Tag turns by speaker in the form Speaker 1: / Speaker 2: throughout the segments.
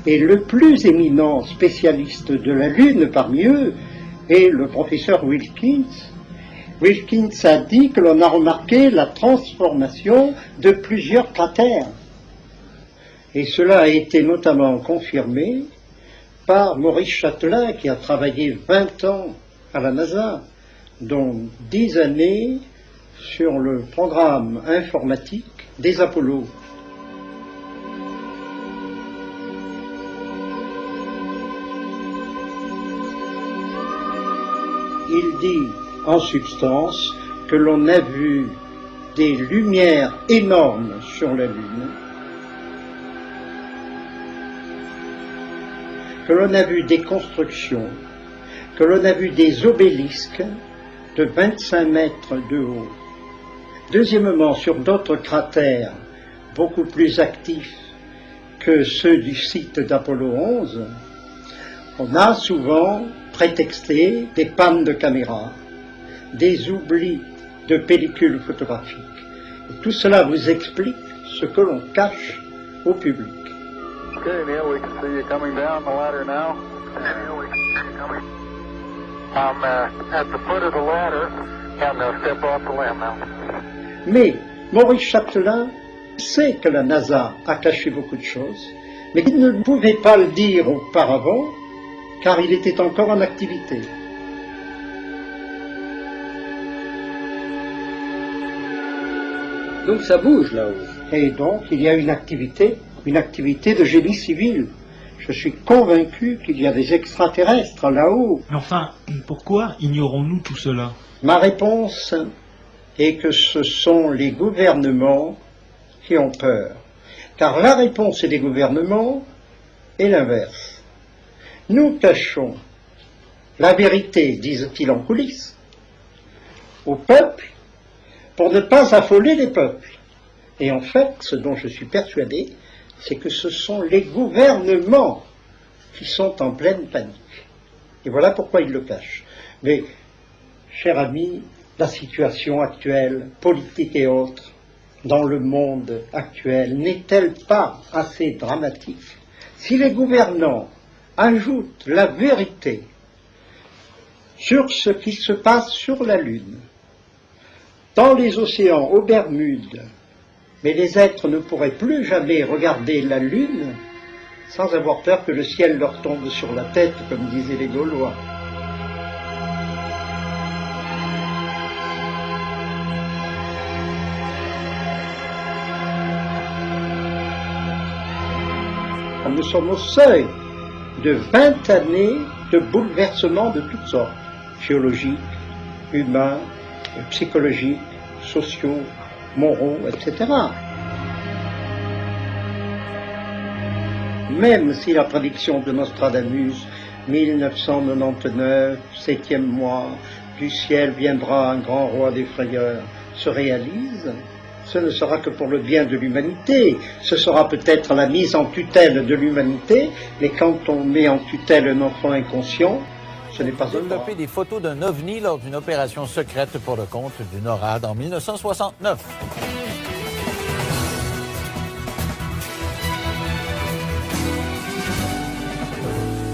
Speaker 1: Et le plus éminent spécialiste de la Lune parmi eux est le professeur Wilkins. Wilkins a dit que l'on a remarqué la transformation de plusieurs cratères. Et cela a été notamment confirmé par Maurice Chatelain, qui a travaillé 20 ans à la NASA, dont 10 années sur le programme informatique des Apollo. Il dit en substance que l'on a vu des lumières énormes sur la Lune, que l'on a vu des constructions, que l'on a vu des obélisques de 25 mètres de haut. Deuxièmement, sur d'autres cratères beaucoup plus actifs que ceux du site d'Apollo 11, on a souvent prétexté des pannes de caméra, des oublis de pellicules photographiques. Et tout cela vous explique ce que l'on cache au public.
Speaker 2: Okay, Neil, we can see you coming down the ladder now. Neil, we can see you coming. I'm at the foot of the ladder, and they'll step off the limb now.
Speaker 1: Mais Maurice Chatelain sait que la NASA a caché beaucoup de choses, mais il ne pouvait pas le dire auparavant, car il était encore en activité.
Speaker 3: Donc ça bouge là-haut.
Speaker 1: Et donc il y a une activité de génie civil. Je suis convaincu qu'il y a des extraterrestres là-haut.
Speaker 4: Mais enfin, pourquoi ignorons-nous tout cela?
Speaker 1: Ma réponse est que ce sont les gouvernements qui ont peur. Car la réponse des gouvernements est l'inverse. Nous cachons la vérité, disent-ils en coulisses, au peuple pour ne pas affoler les peuples. Et en fait, ce dont je suis persuadé, c'est que ce sont les gouvernements qui sont en pleine panique. Et voilà pourquoi ils le cachent. Mais, cher ami, la situation actuelle, politique et autres, dans le monde actuel, n'est-elle pas assez dramatique? Si les gouvernants ajoutent la vérité sur ce qui se passe sur la Lune, dans les océans, aux Bermudes, mais les êtres ne pourraient plus jamais regarder la Lune sans avoir peur que le ciel leur tombe sur la tête, comme disaient les Gaulois. Nous sommes au seuil de 20 années de bouleversements de toutes sortes, géologiques, humains, psychologiques, sociaux, moraux, etc. Même si la prédiction de Nostradamus, 1999, 7e mois, du ciel viendra un grand roi des frayeurs, se réalise, ce ne sera que pour le bien de l'humanité. Ce sera peut-être la mise en tutelle de l'humanité, mais quand on met en tutelle un enfant inconscient, ce n'est pas un droit.
Speaker 5: Développer des photos d'un ovni lors d'une opération secrète pour le compte du NORAD en 1969.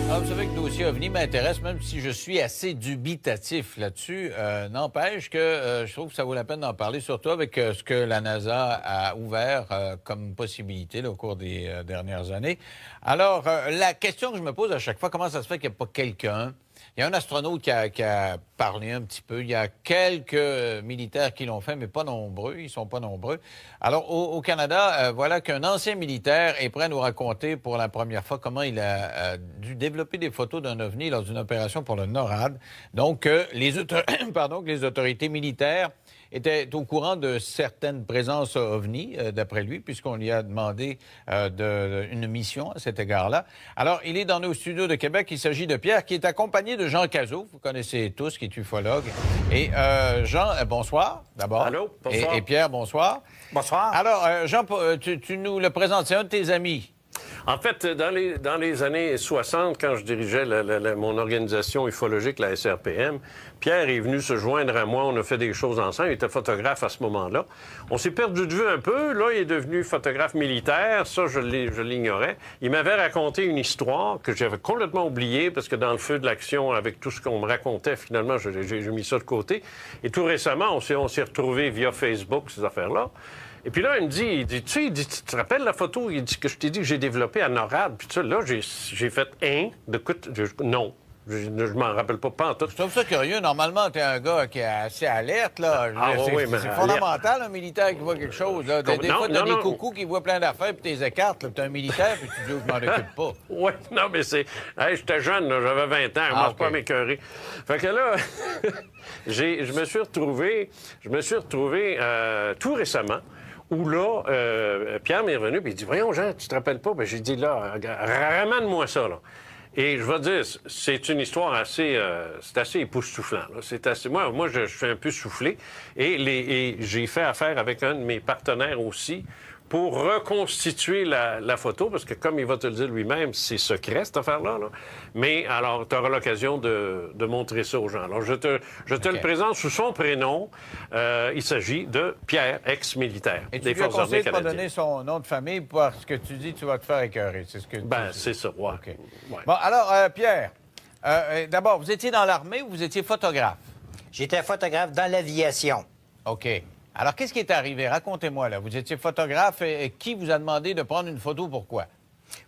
Speaker 5: Alors, vous savez que le dossier OVNI m'intéresse, même si je suis assez dubitatif là-dessus. N'empêche que je trouve que ça vaut la peine d'en parler, surtout avec ce que la NASA a ouvert comme possibilité là, au cours des dernières années. Alors, la question que je me pose à chaque fois, comment ça se fait qu'il n'y a pas quelqu'un? Il y a un astronaute qui a parlé un petit peu. Il y a quelques militaires qui l'ont fait, mais pas nombreux. Ils sont pas nombreux. Alors, au Canada, voilà qu'un ancien militaire est prêt à nous raconter pour la première fois comment il a dû développer des photos d'un ovni lors d'une opération pour le NORAD. Donc, les autorités militaires était au courant de certaines présences OVNI, d'après lui, puisqu'on lui a demandé une mission à cet égard-là. Alors, il est dans nos studios de Québec. Il s'agit de Pierre, qui est accompagné de Jean Cazot, vous connaissez tous, qui est ufologue. Et Jean, bonsoir, d'abord.
Speaker 6: Allô, bonsoir.
Speaker 5: Et Pierre, bonsoir.
Speaker 6: Bonsoir.
Speaker 5: Alors, Jean, tu nous le présentes, c'est un de tes amis.
Speaker 3: En fait, dans les années 60, quand je dirigeais mon organisation ufologique, la SRPM, Pierre est venu se joindre à moi. On a fait des choses ensemble. Il était photographe à ce moment-là. On s'est perdu de vue un peu. Là, il est devenu photographe militaire. Ça, je l'ignorais. Il m'avait raconté une histoire que j'avais complètement oubliée parce que dans le feu de l'action, avec tout ce qu'on me racontait, finalement, j'ai mis ça de côté. Et tout récemment, on s'est retrouvés via Facebook, ces affaires-là. Et puis là, il me dit, tu te rappelles la photo il dit, que je t'ai dit que j'ai développée à NORAD? Puis ça, là, j'ai fait non. Je m'en rappelle pas en tout.
Speaker 5: Je trouve ça curieux. Normalement, t'es un gars qui est assez alerte, là. C'est fondamental, un militaire qui voit quelque chose, là. Des fois, t'as des coucous qui voient plein d'affaires, puis t'es écartes, là. T'es un militaire, puis tu dis, je m'en occupe pas.
Speaker 3: Oui, non, mais c'est... Hey, j'étais jeune, là, j'avais 20 ans, je mange pas à m'écœurer. Fait que là, je me suis retrouvé tout récemment, où là, Pierre m'est revenu, puis il dit, voyons, Jean, tu te rappelles pas? Ben, j'ai dit, là, ramène-moi ça, là. Et je vais dire, c'est une histoire assez... c'est assez époustouflant. Là. C'est assez... Moi, je suis un peu soufflé. Et j'ai fait affaire avec un de mes partenaires aussi pour reconstituer la photo, parce que comme il va te le dire lui-même, c'est secret, cette affaire-là. Là. Mais alors, tu auras l'occasion de montrer ça aux gens. Alors, je te le présente sous son prénom. Il s'agit de Pierre, ex-militaire des Forces armées canadiennes. Et tu lui as conseillé de pas donner
Speaker 5: son nom de famille parce que tu dis que tu vas te faire écœurer. C'est ce que tu dis.
Speaker 3: C'est ça, ouais.
Speaker 5: Okay. Ouais. Bon, alors, Pierre, d'abord, vous étiez dans l'armée ou vous étiez photographe?
Speaker 6: J'étais photographe dans l'aviation.
Speaker 5: OK. Alors, qu'est-ce qui est arrivé? Racontez-moi, là. Vous étiez photographe et qui vous a demandé de prendre une photo? Pourquoi?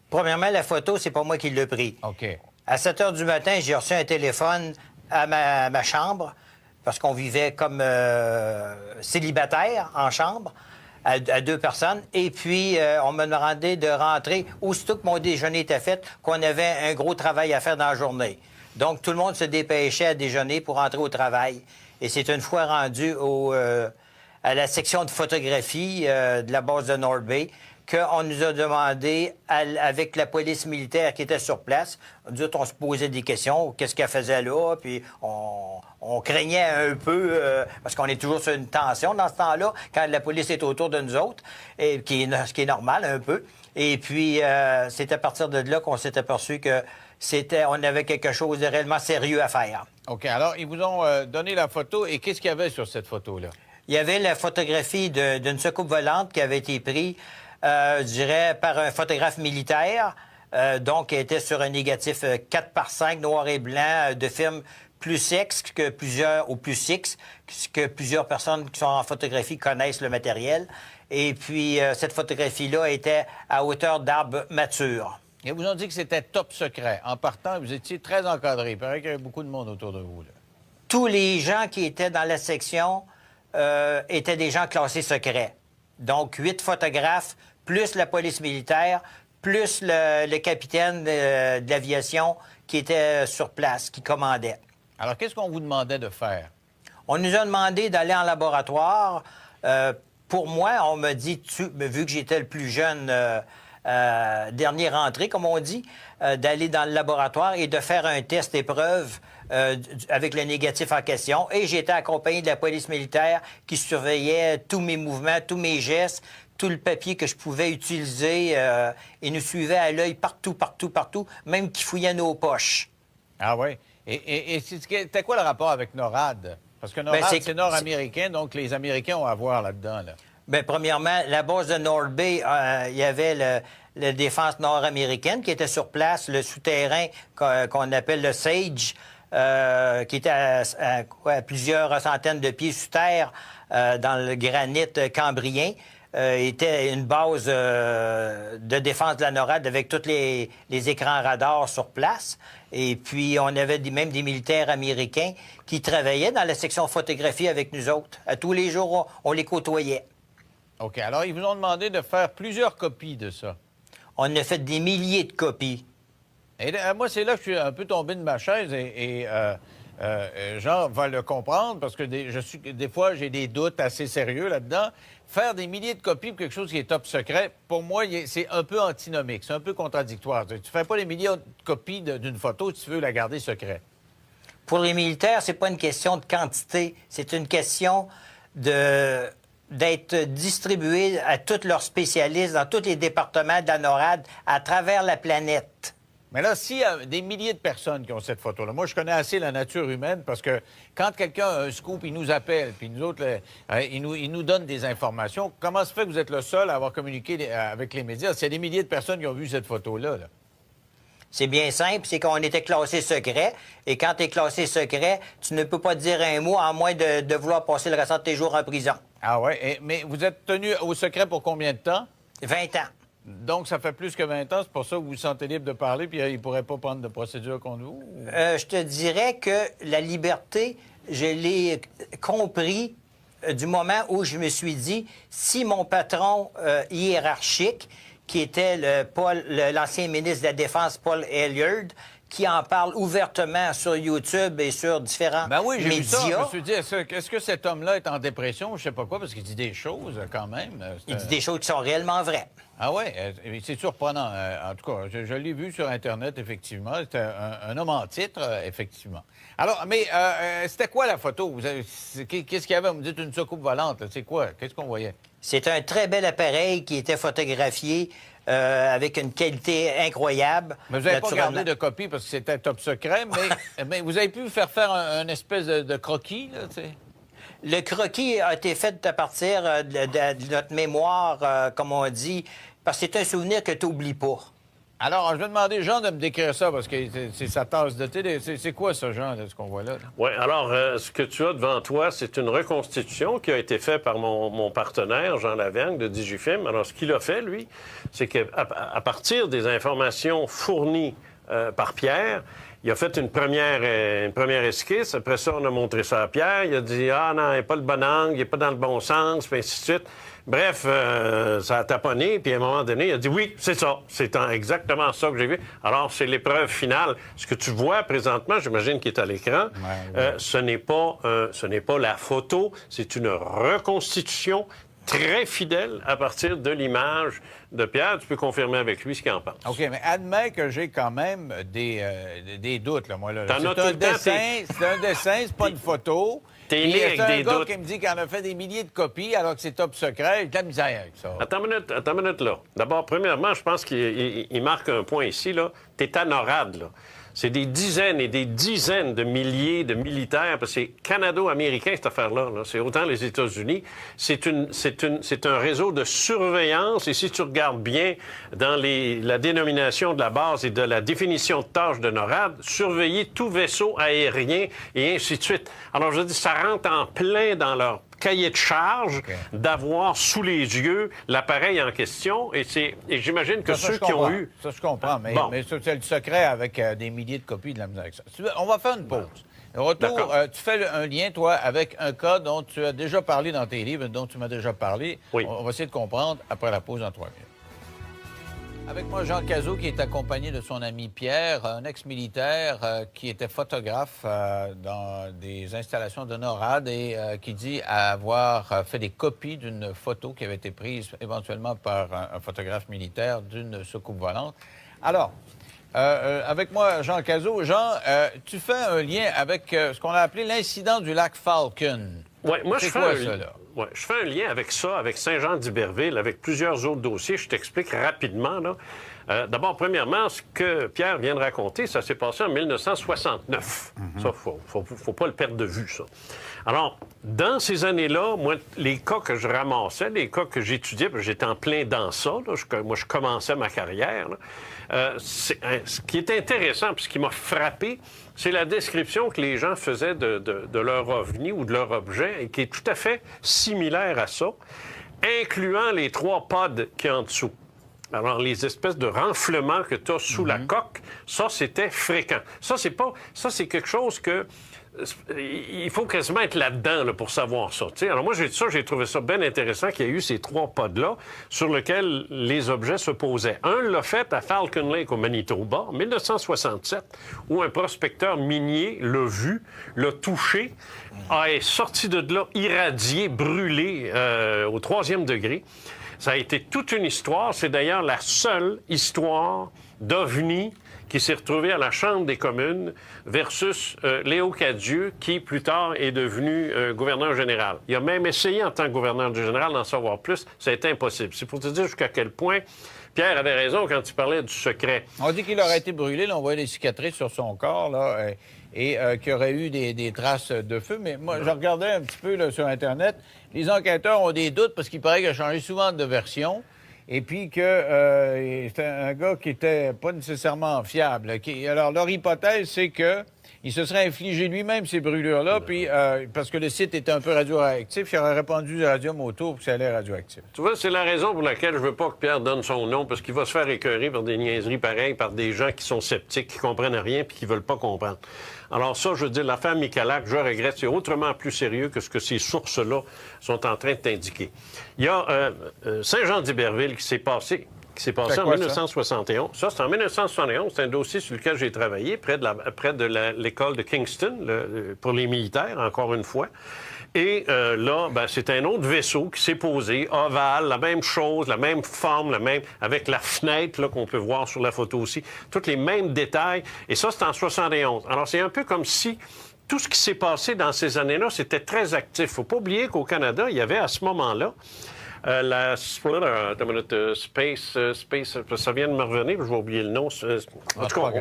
Speaker 6: Premièrement, la photo, c'est pas moi qui l'ai pris.
Speaker 5: OK.
Speaker 6: À 7 h du matin, j'ai reçu un téléphone à ma chambre, parce qu'on vivait comme célibataire en chambre, à 2 personnes. Et puis, on m'a demandé de rentrer aussitôt que mon déjeuner était fait, qu'on avait un gros travail à faire dans la journée. Donc, tout le monde se dépêchait à déjeuner pour rentrer au travail. Et c'est une fois rendu à la section de photographie de la base de North Bay qu'on nous a demandé, avec la police militaire qui était sur place, on se posait des questions, qu'est-ce qu'elle faisait là, puis on craignait un peu, parce qu'on est toujours sur une tension dans ce temps-là, quand la police est autour de nous autres, et ce qui est normal un peu. Et puis, c'est à partir de là qu'on s'est aperçu que on avait quelque chose de réellement sérieux à faire.
Speaker 5: OK. Alors, ils vous ont donné la photo, et qu'est-ce qu'il y avait sur cette photo-là?
Speaker 6: Il y avait la photographie d'une soucoupe volante qui avait été prise, je dirais, par un photographe militaire, donc qui était sur un négatif 4x5 noir et blanc de film plus X que plusieurs personnes qui sont en photographie connaissent le matériel. Et puis, cette photographie-là était à hauteur d'arbre mature.
Speaker 5: Et vous ont dit que c'était top secret. En partant, vous étiez très encadré. Il paraît qu'il y avait beaucoup de monde autour de vous, là.
Speaker 6: Tous les gens qui étaient dans la section étaient des gens classés secrets. Donc, 8 photographes, plus la police militaire, plus le capitaine de l'aviation qui était sur place, qui commandait.
Speaker 5: Alors, qu'est-ce qu'on vous demandait de faire?
Speaker 6: On nous a demandé d'aller en laboratoire. Pour moi, on m'a dit, vu que j'étais le plus jeune dernier rentré, comme on dit, d'aller dans le laboratoire et de faire un test épreuve avec le négatif en question. Et j'étais accompagné de la police militaire qui surveillait tous mes mouvements, tous mes gestes, tout le papier que je pouvais utiliser et nous suivait à l'œil partout, même qui fouillait nos poches.
Speaker 5: Ah oui? Et c'était quoi le rapport avec NORAD? Parce que NORAD, c'est nord-américain, donc les Américains ont à voir là-dedans, là.
Speaker 6: Bien, premièrement, la base de North Bay, il y avait la défense nord-américaine qui était sur place, le souterrain qu'on appelle le SAGE, qui était à plusieurs centaines de pieds sous terre dans le granit cambrien. Était une base de défense de la NORAD avec tous les écrans radars sur place. Et puis, on avait même des militaires américains qui travaillaient dans la section photographie avec nous autres. À tous les jours, on les côtoyait.
Speaker 5: OK. Alors, ils vous ont demandé de faire plusieurs copies de ça.
Speaker 6: On a fait des milliers de copies.
Speaker 5: Et moi, c'est là que je suis un peu tombé de ma chaise et Jean va le comprendre parce que des fois, j'ai des doutes assez sérieux là-dedans. Faire des milliers de copies pour quelque chose qui est top secret, pour moi, c'est un peu antinomique, c'est un peu contradictoire. Tu ne fais pas des milliers de copies d'une photo si tu veux la garder secrète. Pour
Speaker 6: les militaires, c'est pas une question de quantité, c'est une question de d'être distribuées à tous leurs spécialistes dans tous les départements de la NORAD à travers la planète.
Speaker 5: Mais là, s'il y a des milliers de personnes qui ont cette photo-là, moi, je connais assez la nature humaine parce que quand quelqu'un a un scoop, il nous appelle, puis nous autres, il nous donne des informations. Comment se fait que vous êtes le seul à avoir communiqué avec les médias? S'il y a des milliers de personnes qui ont vu cette photo-là, là.
Speaker 6: C'est bien simple, c'est qu'on était classé secret. Et quand tu es classé secret, tu ne peux pas dire un mot à moins de vouloir passer le restant de tes jours en prison.
Speaker 5: Ah ouais? Mais vous êtes tenu au secret pour combien de temps?
Speaker 6: 20 ans.
Speaker 5: Donc, ça fait plus que 20 ans. C'est pour ça que vous vous sentez libre de parler, puis il ne pourrait pas prendre de procédure contre vous?
Speaker 6: Je te dirais que la liberté, je l'ai compris du moment où je me suis dit, si mon patron hiérarchique, qui était l'ancien ministre de la Défense, Paul Hilliard, qui en parle ouvertement sur YouTube et sur différents
Speaker 5: ben oui, j'ai
Speaker 6: médias.
Speaker 5: vu ça. Je me suis dit, est-ce que cet homme-là est en dépression? Je sais pas quoi, parce qu'il dit des choses quand même.
Speaker 6: Il dit des choses qui sont réellement vraies.
Speaker 5: Ah oui? C'est surprenant. En tout cas, je l'ai vu sur Internet, effectivement. C'était un homme en titre, effectivement. Alors, mais c'était quoi la photo? Qu'est-ce qu'il y avait? Vous me dites une soucoupe volante. C'est quoi? Qu'est-ce qu'on voyait?
Speaker 6: C'est un très bel appareil qui était photographié avec une qualité incroyable.
Speaker 5: Mais vous n'avez pas gardé de copie parce que c'était top secret, mais vous avez pu faire un espèce de croquis, là, tu sais?
Speaker 6: Le croquis a été fait à partir de notre mémoire, comme on dit, parce que c'est un souvenir que tu n'oublies pas.
Speaker 5: Alors, je vais demander, Jean, de me décrire ça, parce que c'est sa tasse de thé. C'est quoi, ça, Jean, ce qu'on voit là?
Speaker 3: Oui, alors, ce que tu as devant toi, c'est une reconstitution qui a été faite par mon partenaire, Jean Lavergne, de Digifilm. Alors, ce qu'il a fait, lui, c'est qu'à partir des informations fournies par Pierre, il a fait une première esquisse. Après ça, on a montré ça à Pierre. Il a dit « Ah non, il n'est pas le bon angle, il n'est pas dans le bon sens », puis ainsi de suite. Bref, ça a taponné, puis à un moment donné, il a dit « Oui, c'est ça. C'est exactement ça que j'ai vu. » Alors, c'est l'épreuve finale. Ce que tu vois présentement, j'imagine qu'il est à l'écran, ce n'est pas la photo, c'est une reconstitution très fidèle à partir de l'image de Pierre. Tu peux confirmer avec lui ce qu'il en pense.
Speaker 5: OK, mais admets que j'ai quand même des doutes, là, moi. Là.
Speaker 3: C'est un
Speaker 5: dessin, c'est pas une photo.
Speaker 3: T'es né avec des doutes.
Speaker 5: Il y a un gars qui me dit qu'il en a fait des milliers de copies alors que c'est top secret. J'ai de la misère avec ça.
Speaker 3: Attends une minute, là. D'abord, premièrement, je pense qu'il marque un point ici, là. T'es à NORAD, là. C'est des dizaines et des dizaines de milliers de militaires, parce que c'est canado-américain, cette affaire-là. Là. C'est autant les États-Unis. C'est un réseau de surveillance. Et si tu regardes bien dans la dénomination de la base et de la définition de tâche de NORAD, surveiller tout vaisseau aérien et ainsi de suite. Alors, je dis, ça rentre en plein dans leur cahier de charge d'avoir sous les yeux l'appareil en question. Et j'imagine que ceux qui ont eu...
Speaker 5: Ça, je comprends, mais c'est le secret avec des milliers de copies de la musique. On va faire une pause. Au retour, tu fais un lien, toi, avec un cas dont tu as déjà parlé dans tes livres, dont tu m'as déjà parlé.
Speaker 3: Oui.
Speaker 5: On va essayer de comprendre après la pause en 3 minutes. Avec moi, Jean Cazot, qui est accompagné de son ami Pierre, un ex-militaire qui était photographe dans des installations de NORAD et qui dit avoir fait des copies d'une photo qui avait été prise éventuellement par un photographe militaire d'une soucoupe volante. Alors, avec moi, Jean Cazot. Jean, tu fais un lien avec ce qu'on a appelé l'incident du lac Falcon.
Speaker 3: Oui, moi, je fais un lien avec ça, avec Saint-Jean-d'Iberville, avec plusieurs autres dossiers. Je t'explique rapidement, là. D'abord, premièrement, ce que Pierre vient de raconter, ça s'est passé en 1969. Ça, faut pas le perdre de vue, ça. Alors, dans ces années-là, moi, les cas que je ramassais, les cas que j'étudiais, parce que j'étais en plein dans ça, là, moi, je commençais ma carrière, là, ce qui est intéressant, puis ce qui m'a frappé, c'est la description que les gens faisaient de leur ovni ou de leur objet, et qui est tout à fait similaire à ça, incluant les 3 pods qui y a en dessous. Alors, les espèces de renflements que tu as sous la coque, ça, c'était fréquent. Ça, c'est quelque chose que... Il faut quasiment être là-dedans là, pour savoir ça. T'sais. Alors moi, j'ai trouvé ça bien intéressant qu'il y ait eu ces 3 pods-là sur lesquels les objets se posaient. Un l'a fait à Falcon Lake, au Manitoba, en 1967, où un prospecteur minier l'a vu, l'a touché, est sorti de là irradié, brûlé au 3e degré. Ça a été toute une histoire. C'est d'ailleurs la seule histoire d'OVNI qui s'est retrouvé à la Chambre des communes versus Léo Cadieux, qui plus tard est devenu gouverneur général. Il a même essayé en tant que gouverneur général d'en savoir plus. Ça a été impossible. C'est pour te dire jusqu'à quel point Pierre avait raison quand il parlait du secret.
Speaker 5: On dit qu'il aurait été brûlé, là, on voit des cicatrices sur son corps, là, et qu'il y aurait eu des traces de feu. Mais moi, je regardais un petit peu là, sur Internet. Les enquêteurs ont des doutes parce qu'il paraît qu'il a changé souvent de version. Et puis que c'était un gars qui était pas nécessairement fiable. Alors, leur hypothèse, c'est que il se serait infligé lui-même ces brûlures-là, puis parce que le site était un peu radioactif, il aurait répandu du radium autour pour que ça allait radioactif.
Speaker 3: Tu vois, c'est la raison pour laquelle je veux pas que Pierre donne son nom, parce qu'il va se faire écœurer par des niaiseries pareilles, par des gens qui sont sceptiques, qui comprennent rien, puis qui veulent pas comprendre. Alors ça, je veux dire, l'affaire Michalak, je regrette, c'est autrement plus sérieux que ce que ces sources-là sont en train de t'indiquer. Il y a Saint-Jean-d'Iberville qui s'est passé en 1971. Ça, c'est en 1971. C'est un dossier sur lequel j'ai travaillé près de l'école de Kingston, pour les militaires, encore une fois. Et là, c'est un autre vaisseau qui s'est posé, ovale, la même chose, la même forme, avec la fenêtre là, qu'on peut voir sur la photo aussi, tous les mêmes détails. Et ça, c'est en 71. Alors, c'est un peu comme si tout ce qui s'est passé dans ces années-là, c'était très actif. Faut pas oublier qu'au Canada, il y avait à ce moment-là Space, ça vient de me revenir, je vais oublier le nom. En tout cas,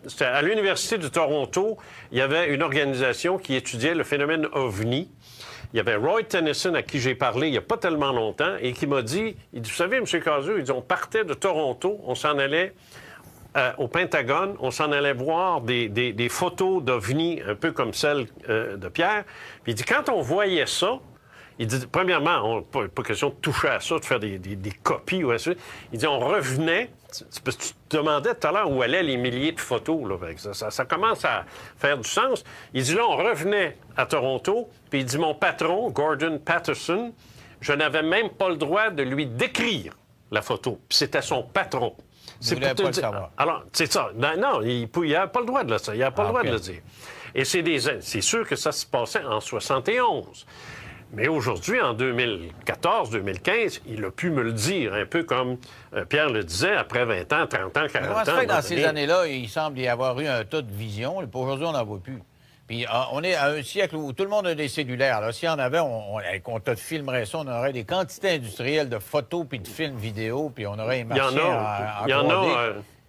Speaker 3: c'était à l'Université de Toronto, il y avait une organisation qui étudiait le phénomène OVNI. Il y avait Roy Tennyson, à qui j'ai parlé il n'y a pas tellement longtemps, et qui m'a dit, vous savez, M. Cazeux, on partait de Toronto, on s'en allait au Pentagone, on s'en allait voir des photos d'OVNI, un peu comme celle de Pierre. Puis il dit, quand on voyait ça, il dit, premièrement, pas question de toucher à ça, de faire des copies ou ainsi. Il dit, on revenait, parce que tu te demandais tout à l'heure où allaient les milliers de photos. Là, ça commence à faire du sens. Il dit, là, on revenait à Toronto, puis il dit, mon patron, Gordon Patterson, je n'avais même pas le droit de lui décrire la photo. Puis c'était son patron.
Speaker 5: C'est pour te le savoir.
Speaker 3: Alors, c'est ça. Non, il n'a pas le droit de le dire. Il n'a pas le droit de le dire. Et c'est sûr que ça se passait en 71. Mais aujourd'hui, en 2014-2015, il a pu me le dire, un peu comme Pierre le disait, après 20 ans, 30 ans, 40 ans.
Speaker 5: Comment ça fait que dans ces années-là, il semble y avoir eu un tas de vision, et aujourd'hui, on n'en voit plus. Puis on est à un siècle où tout le monde a des cellulaires. Là, s'il y en avait, on te filmerait ça, on aurait des quantités industrielles de photos puis de films vidéo, puis on aurait marché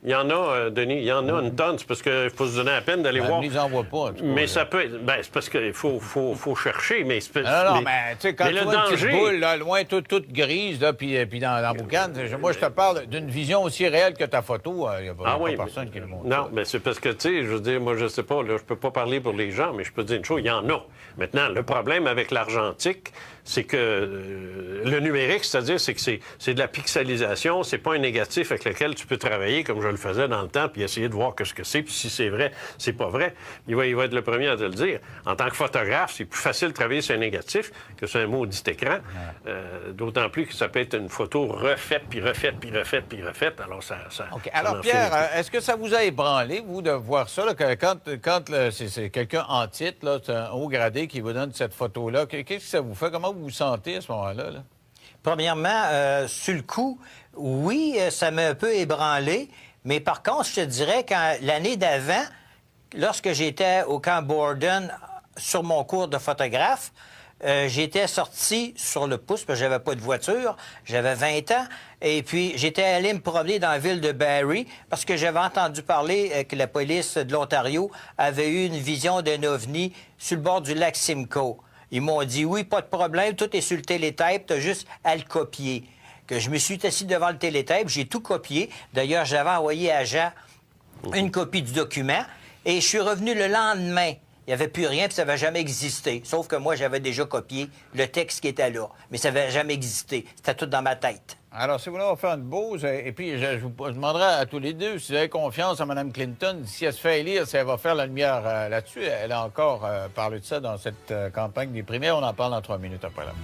Speaker 3: Il y en a, Denis, il y en a une tonne. C'est parce qu'il faut se donner la peine d'aller voir.
Speaker 5: On ne les envoie pas.
Speaker 3: Mais ça peut être... c'est parce qu'il faut chercher, mais...
Speaker 5: Non, mais tu sais, quand tu vois une petite boule, là, loin, toute grise, là, puis dans la boucane, moi, je te parle d'une vision aussi réelle que ta photo. Il n'y a pas personne qui le montre.
Speaker 3: Non, mais c'est parce que, tu sais, je veux dire, moi, je sais pas, là, je peux pas parler pour les gens, mais je peux dire une chose, il y en a. Maintenant, le problème avec l'argentique, c'est que le numérique, c'est-à-dire, c'est que c'est de la pixelisation, c'est pas un négatif avec lequel tu peux travailler comme je le faisais dans le temps, puis essayer de voir ce que c'est, puis si c'est vrai, c'est pas vrai. Il va être le premier à te le dire. En tant que photographe, c'est plus facile de travailler sur un négatif que sur un maudit écran, d'autant plus que ça peut être une photo refaite, puis refaite, puis refaite, puis refaite. Alors, ça
Speaker 5: OK. Alors, Pierre, est-ce que ça vous a ébranlé, vous, de voir ça, là, que quand c'est quelqu'un en titre, là, c'est un haut gradé qui vous donne cette photo-là, qu'est-ce que ça vous fait? Comment vous vous sentez à ce moment-là? Là?
Speaker 6: Premièrement, sur le coup, oui, ça m'a un peu ébranlé, mais par contre, je te dirais qu'en l'année d'avant, lorsque j'étais au camp Borden sur mon cours de photographe, j'étais sorti sur le pouce, parce que j'avais pas de voiture, j'avais 20 ans, et puis j'étais allé me promener dans la ville de Barrie, parce que j'avais entendu parler que la police de l'Ontario avait eu une vision d'un ovni sur le bord du lac Simcoe. Ils m'ont dit, oui, pas de problème, tout est sur le télétape, t'as juste à le copier. Que je me suis assis devant le télétape, j'ai tout copié. D'ailleurs, j'avais envoyé à Jean une copie du document, et je suis revenu le lendemain. Il n'y avait plus rien, puis ça n'avait jamais existé. Sauf que moi, j'avais déjà copié le texte qui était là. Mais ça n'avait jamais existé. C'était tout dans ma tête.
Speaker 5: Alors, si vous voulez, on va faire une pause. Et puis, je vous demanderai à tous les deux si vous avez confiance en Mme Clinton. Si elle se fait élire, si elle va faire la lumière là-dessus. Elle a encore parlé de ça dans cette campagne des primaires. On en parle dans 3 minutes après la pause.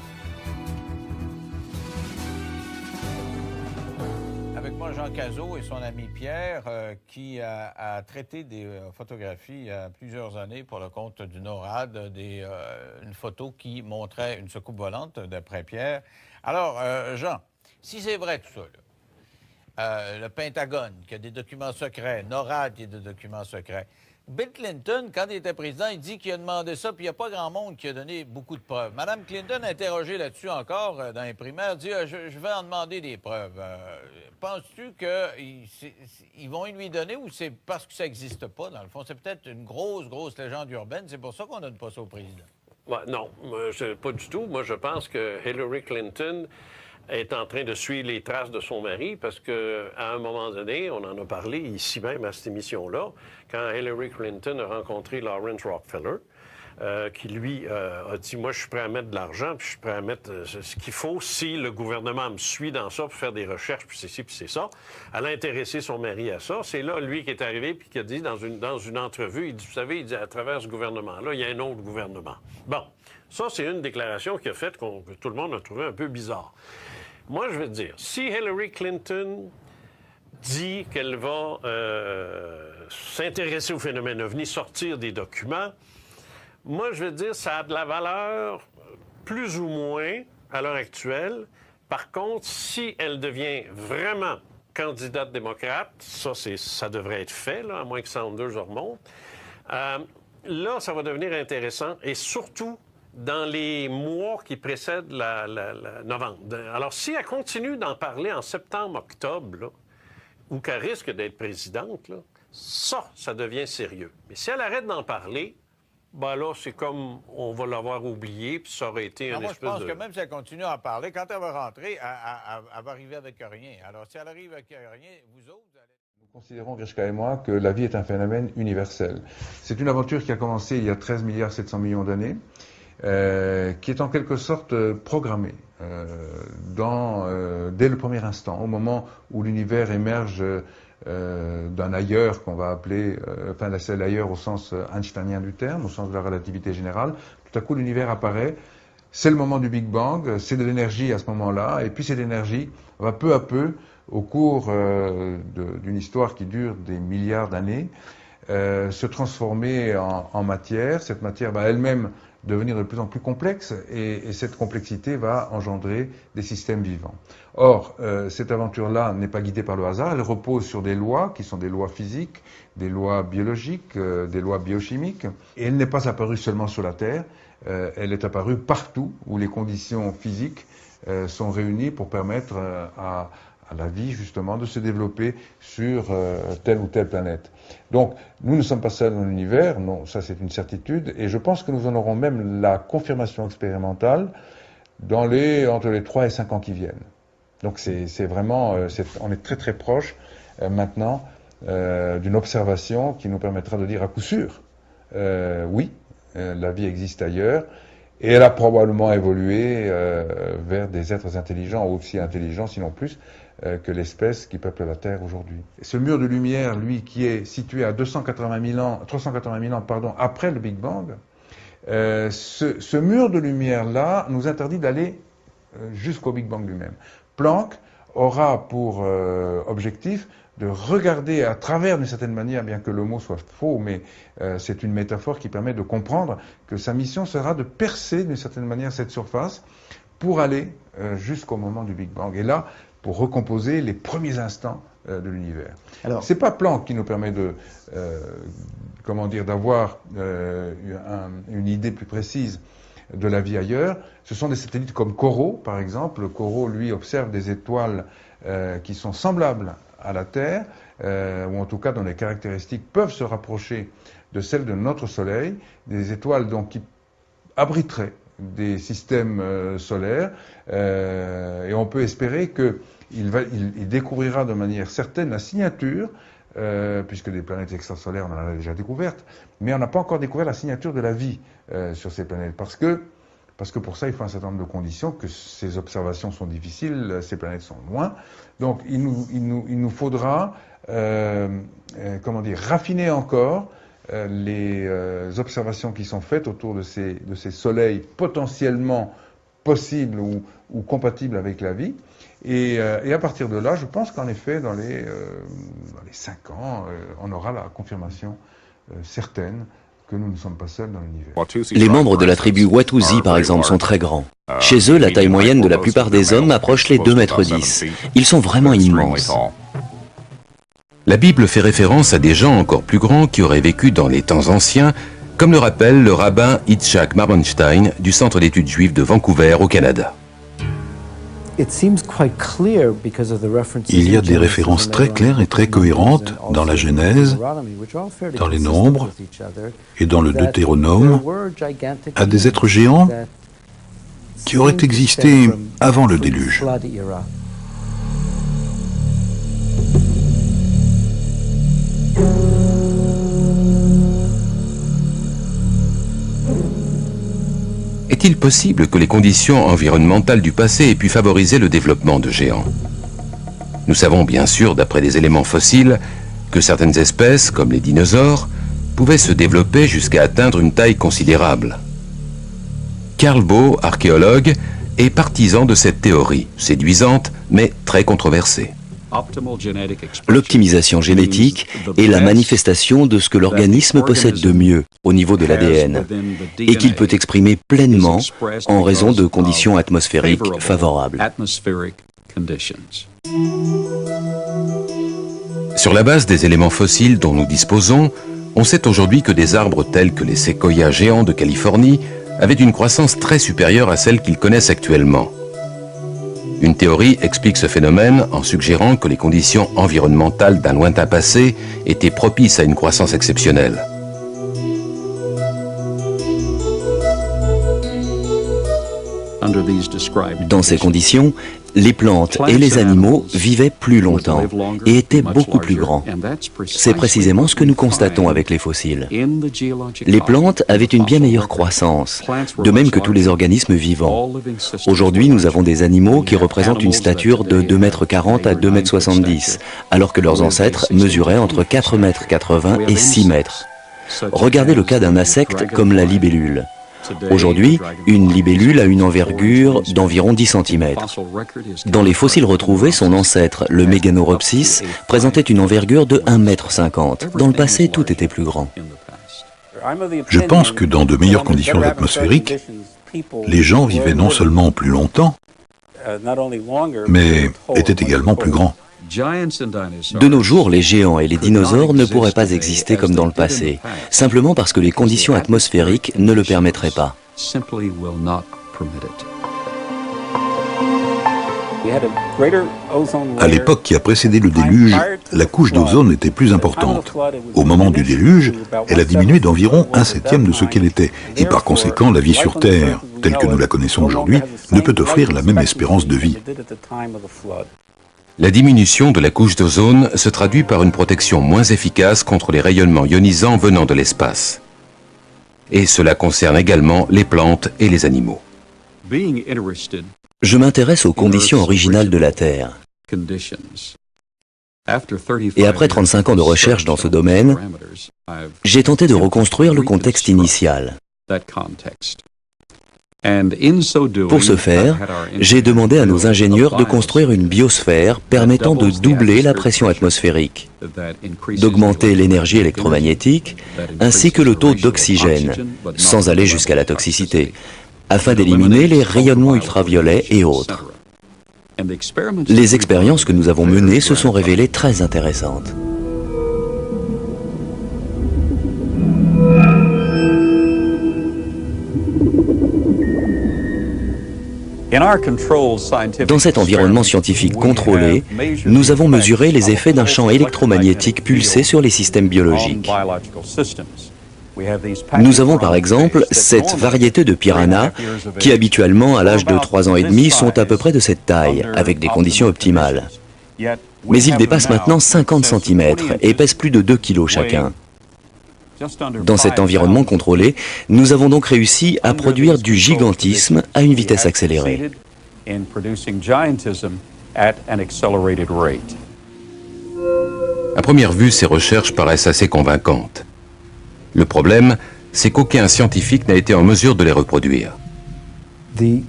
Speaker 5: Avec moi, Jean Cazot et son ami Pierre, qui a traité des photographies il y a plusieurs années pour le compte du NORAD, une photo qui montrait une soucoupe volante, d'après Pierre. Alors, Jean, si c'est vrai tout ça, là, le Pentagone, qui a des documents secrets, NORAD, qui a des documents secrets. Bill Clinton, quand il était président, il dit qu'il a demandé ça, puis il n'y a pas grand monde qui a donné beaucoup de preuves. Mme Clinton, interrogée là-dessus encore dans les primaires, dit je vais en demander des preuves. Penses-tu qu'ils vont lui donner ou c'est parce que ça n'existe pas, dans le fond? C'est peut-être une grosse légende urbaine. C'est pour ça qu'on ne donne pas ça au président.
Speaker 3: Non, pas du tout. Moi, je pense que Hillary Clinton est en train de suivre les traces de son mari parce qu'à un moment donné, on en a parlé ici même à cette émission-là, quand Hillary Clinton a rencontré Lawrence Rockefeller, qui lui a dit « Moi, je suis prêt à mettre de l'argent, puis je suis prêt à mettre ce qu'il faut si le gouvernement me suit dans ça pour faire des recherches, puis c'est ci, puis c'est ça. » Elle a intéressé son mari à ça. C'est là, lui, qui est arrivé puis qui a dit dans une entrevue, il dit « Vous savez, il dit, à travers ce gouvernement-là, il y a un autre gouvernement. » Bon, ça, c'est une déclaration qui a fait que tout le monde a trouvé un peu bizarre. Moi, je veux te dire, si Hillary Clinton dit qu'elle va s'intéresser au phénomène OVNI, sortir des documents, moi, je veux dire, ça a de la valeur plus ou moins à l'heure actuelle. Par contre, si elle devient vraiment candidate démocrate, ça devrait être fait, là, à moins que Sanders remonte, là, ça va devenir intéressant et surtout dans les mois qui précèdent la novembre. Alors, si elle continue d'en parler en septembre-octobre, là, ou qu'elle risque d'être présidente, là, ça devient sérieux. Mais si elle arrête d'en parler, ben là, c'est comme on va l'avoir oublié, puis ça aurait été
Speaker 5: moi, je pense que même si elle continue à en parler, quand elle va rentrer, elle va arriver avec rien. Alors, si elle arrive avec rien, vous autres, vous allez...
Speaker 7: Nous considérons, Grishka et moi, que la vie est un phénomène universel. C'est une aventure qui a commencé il y a 13 milliards 700 millions d'années, qui est en quelque sorte programmée dès le premier instant, au moment où l'univers émerge d'un ailleurs qu'on va appeler, c'est l'ailleurs au sens einsteinien du terme, au sens de la relativité générale. Tout à coup, l'univers apparaît. C'est le moment du Big Bang, c'est de l'énergie à ce moment-là, et puis cette énergie va peu à peu, au cours d'une histoire qui dure des milliards d'années, se transformer en matière. Cette matière va elle-même devenir de plus en plus complexe et cette complexité va engendrer des systèmes vivants. Or, cette aventure-là n'est pas guidée par le hasard, elle repose sur des lois qui sont des lois physiques, des lois biologiques, des lois biochimiques, et elle n'est pas apparue seulement sur la Terre, elle est apparue partout où les conditions physiques sont réunies pour permettre à la vie, justement, de se développer sur telle ou telle planète. Donc, nous ne sommes pas seuls dans l'univers, non, ça c'est une certitude, et je pense que nous en aurons même la confirmation expérimentale entre les 3 et 5 ans qui viennent. Donc c'est vraiment, on est très très proche maintenant d'une observation qui nous permettra de dire à coup sûr, oui, la vie existe ailleurs, et elle a probablement évolué vers des êtres intelligents, aussi intelligents, sinon plus, que l'espèce qui peuple la Terre aujourd'hui. Ce mur de lumière, lui, qui est situé à 380 000 ans après le Big Bang, ce mur de lumière-là nous interdit d'aller jusqu'au Big Bang lui-même. Planck aura pour objectif de regarder à travers, d'une certaine manière, bien que le mot soit faux, mais c'est une métaphore qui permet de comprendre que sa mission sera de percer, d'une certaine manière, cette surface pour aller jusqu'au moment du Big Bang. Et là, pour recomposer les premiers instants de l'univers. C'est pas Planck qui nous permet d'avoir une idée plus précise de la vie ailleurs. Ce sont des satellites comme COROT, par exemple. COROT, lui, observe des étoiles qui sont semblables à la Terre, ou en tout cas dont les caractéristiques peuvent se rapprocher de celles de notre Soleil, des étoiles donc qui abriteraient des systèmes solaires, et on peut espérer qu'il découvrira de manière certaine la signature, puisque des planètes extrasolaires, on en a déjà découvertes, mais on n'a pas encore découvert la signature de la vie sur ces planètes, parce que pour ça, il faut un certain nombre de conditions, que ces observations sont difficiles, ces planètes sont loin. Donc, il nous faudra, raffiner encore les observations qui sont faites autour de ces soleils potentiellement possibles ou compatibles avec la vie. Et à partir de là, je pense qu'en effet, dans les 5 ans, on aura la confirmation certaine que nous ne sommes pas seuls dans l'univers.
Speaker 8: Les membres de la tribu Watusi, par exemple, sont très grands. Chez eux, la taille moyenne de la plupart des hommes approche les 2,10 m. Ils sont vraiment immenses.
Speaker 9: La Bible fait référence à des gens encore plus grands qui auraient vécu dans les temps anciens, comme le rappelle le rabbin Yitzhak Marmonstein du Centre d'études juives de Vancouver au Canada.
Speaker 10: Il y a des références très claires et très cohérentes dans la Genèse, dans les Nombres et dans le Deutéronome à des êtres géants qui auraient existé avant le déluge.
Speaker 9: Est-il possible que les conditions environnementales du passé aient pu favoriser le développement de géants? Nous savons bien sûr, d'après des éléments fossiles, que certaines espèces, comme les dinosaures, pouvaient se développer jusqu'à atteindre une taille considérable. Carl Baugh, archéologue, est partisan de cette théorie, séduisante mais très controversée.
Speaker 8: L'optimisation génétique est la manifestation de ce que l'organisme possède de mieux au niveau de l'ADN et qu'il peut exprimer pleinement en raison de conditions atmosphériques favorables.
Speaker 9: Sur la base des éléments fossiles dont nous disposons, on sait aujourd'hui que des arbres tels que les séquoias géants de Californie avaient une croissance très supérieure à celle qu'ils connaissent actuellement. Une théorie explique ce phénomène en suggérant que les conditions environnementales d'un lointain passé étaient propices à une croissance exceptionnelle.
Speaker 8: Dans ces conditions, les plantes et les animaux vivaient plus longtemps et étaient beaucoup plus grands. C'est précisément ce que nous constatons avec les fossiles. Les plantes avaient une bien meilleure croissance, de même que tous les organismes vivants. Aujourd'hui, nous avons des animaux qui représentent une stature de 2,40 m à 2,70 m, alors que leurs ancêtres mesuraient entre 4,80 m et 6 mètres. Regardez le cas d'un insecte comme la libellule. Aujourd'hui, une libellule a une envergure d'environ 10 cm. Dans les fossiles retrouvés, son ancêtre, le Meganeuropsis, présentait une envergure de 1,50 m. Dans le passé, tout était plus grand.
Speaker 10: Je pense que dans de meilleures conditions atmosphériques, les gens vivaient non seulement plus longtemps, mais étaient également plus grands.
Speaker 8: De nos jours, les géants et les dinosaures ne pourraient pas exister comme dans le passé, simplement parce que les conditions atmosphériques ne le permettraient pas.
Speaker 10: À l'époque qui a précédé le déluge, la couche d'ozone était plus importante. Au moment du déluge, elle a diminué d'environ 1/7 de ce qu'elle était, et par conséquent, la vie sur Terre, telle que nous la connaissons aujourd'hui, ne peut offrir la même espérance de vie.
Speaker 9: La diminution de la couche d'ozone se traduit par une protection moins efficace contre les rayonnements ionisants venant de l'espace. Et cela concerne également les plantes et les animaux.
Speaker 8: Je m'intéresse aux conditions originales de la Terre. Et après 35 ans de recherche dans ce domaine, j'ai tenté de reconstruire le contexte initial. Pour ce faire, j'ai demandé à nos ingénieurs de construire une biosphère permettant de doubler la pression atmosphérique, d'augmenter l'énergie électromagnétique, ainsi que le taux d'oxygène, sans aller jusqu'à la toxicité, afin d'éliminer les rayonnements ultraviolets et autres. Les expériences que nous avons menées se sont révélées très intéressantes. Dans cet environnement scientifique contrôlé, nous avons mesuré les effets d'un champ électromagnétique pulsé sur les systèmes biologiques. Nous avons par exemple cette variété de piranhas qui habituellement à l'âge de 3 ans et demi sont à peu près de cette taille, avec des conditions optimales. Mais ils dépassent maintenant 50 cm et pèsent plus de 2 kg chacun. Dans cet environnement contrôlé, nous avons donc réussi à produire du gigantisme à une vitesse accélérée.
Speaker 9: À première vue, ces recherches paraissent assez convaincantes. Le problème, c'est qu'aucun scientifique n'a été en mesure de les reproduire.
Speaker 10: Les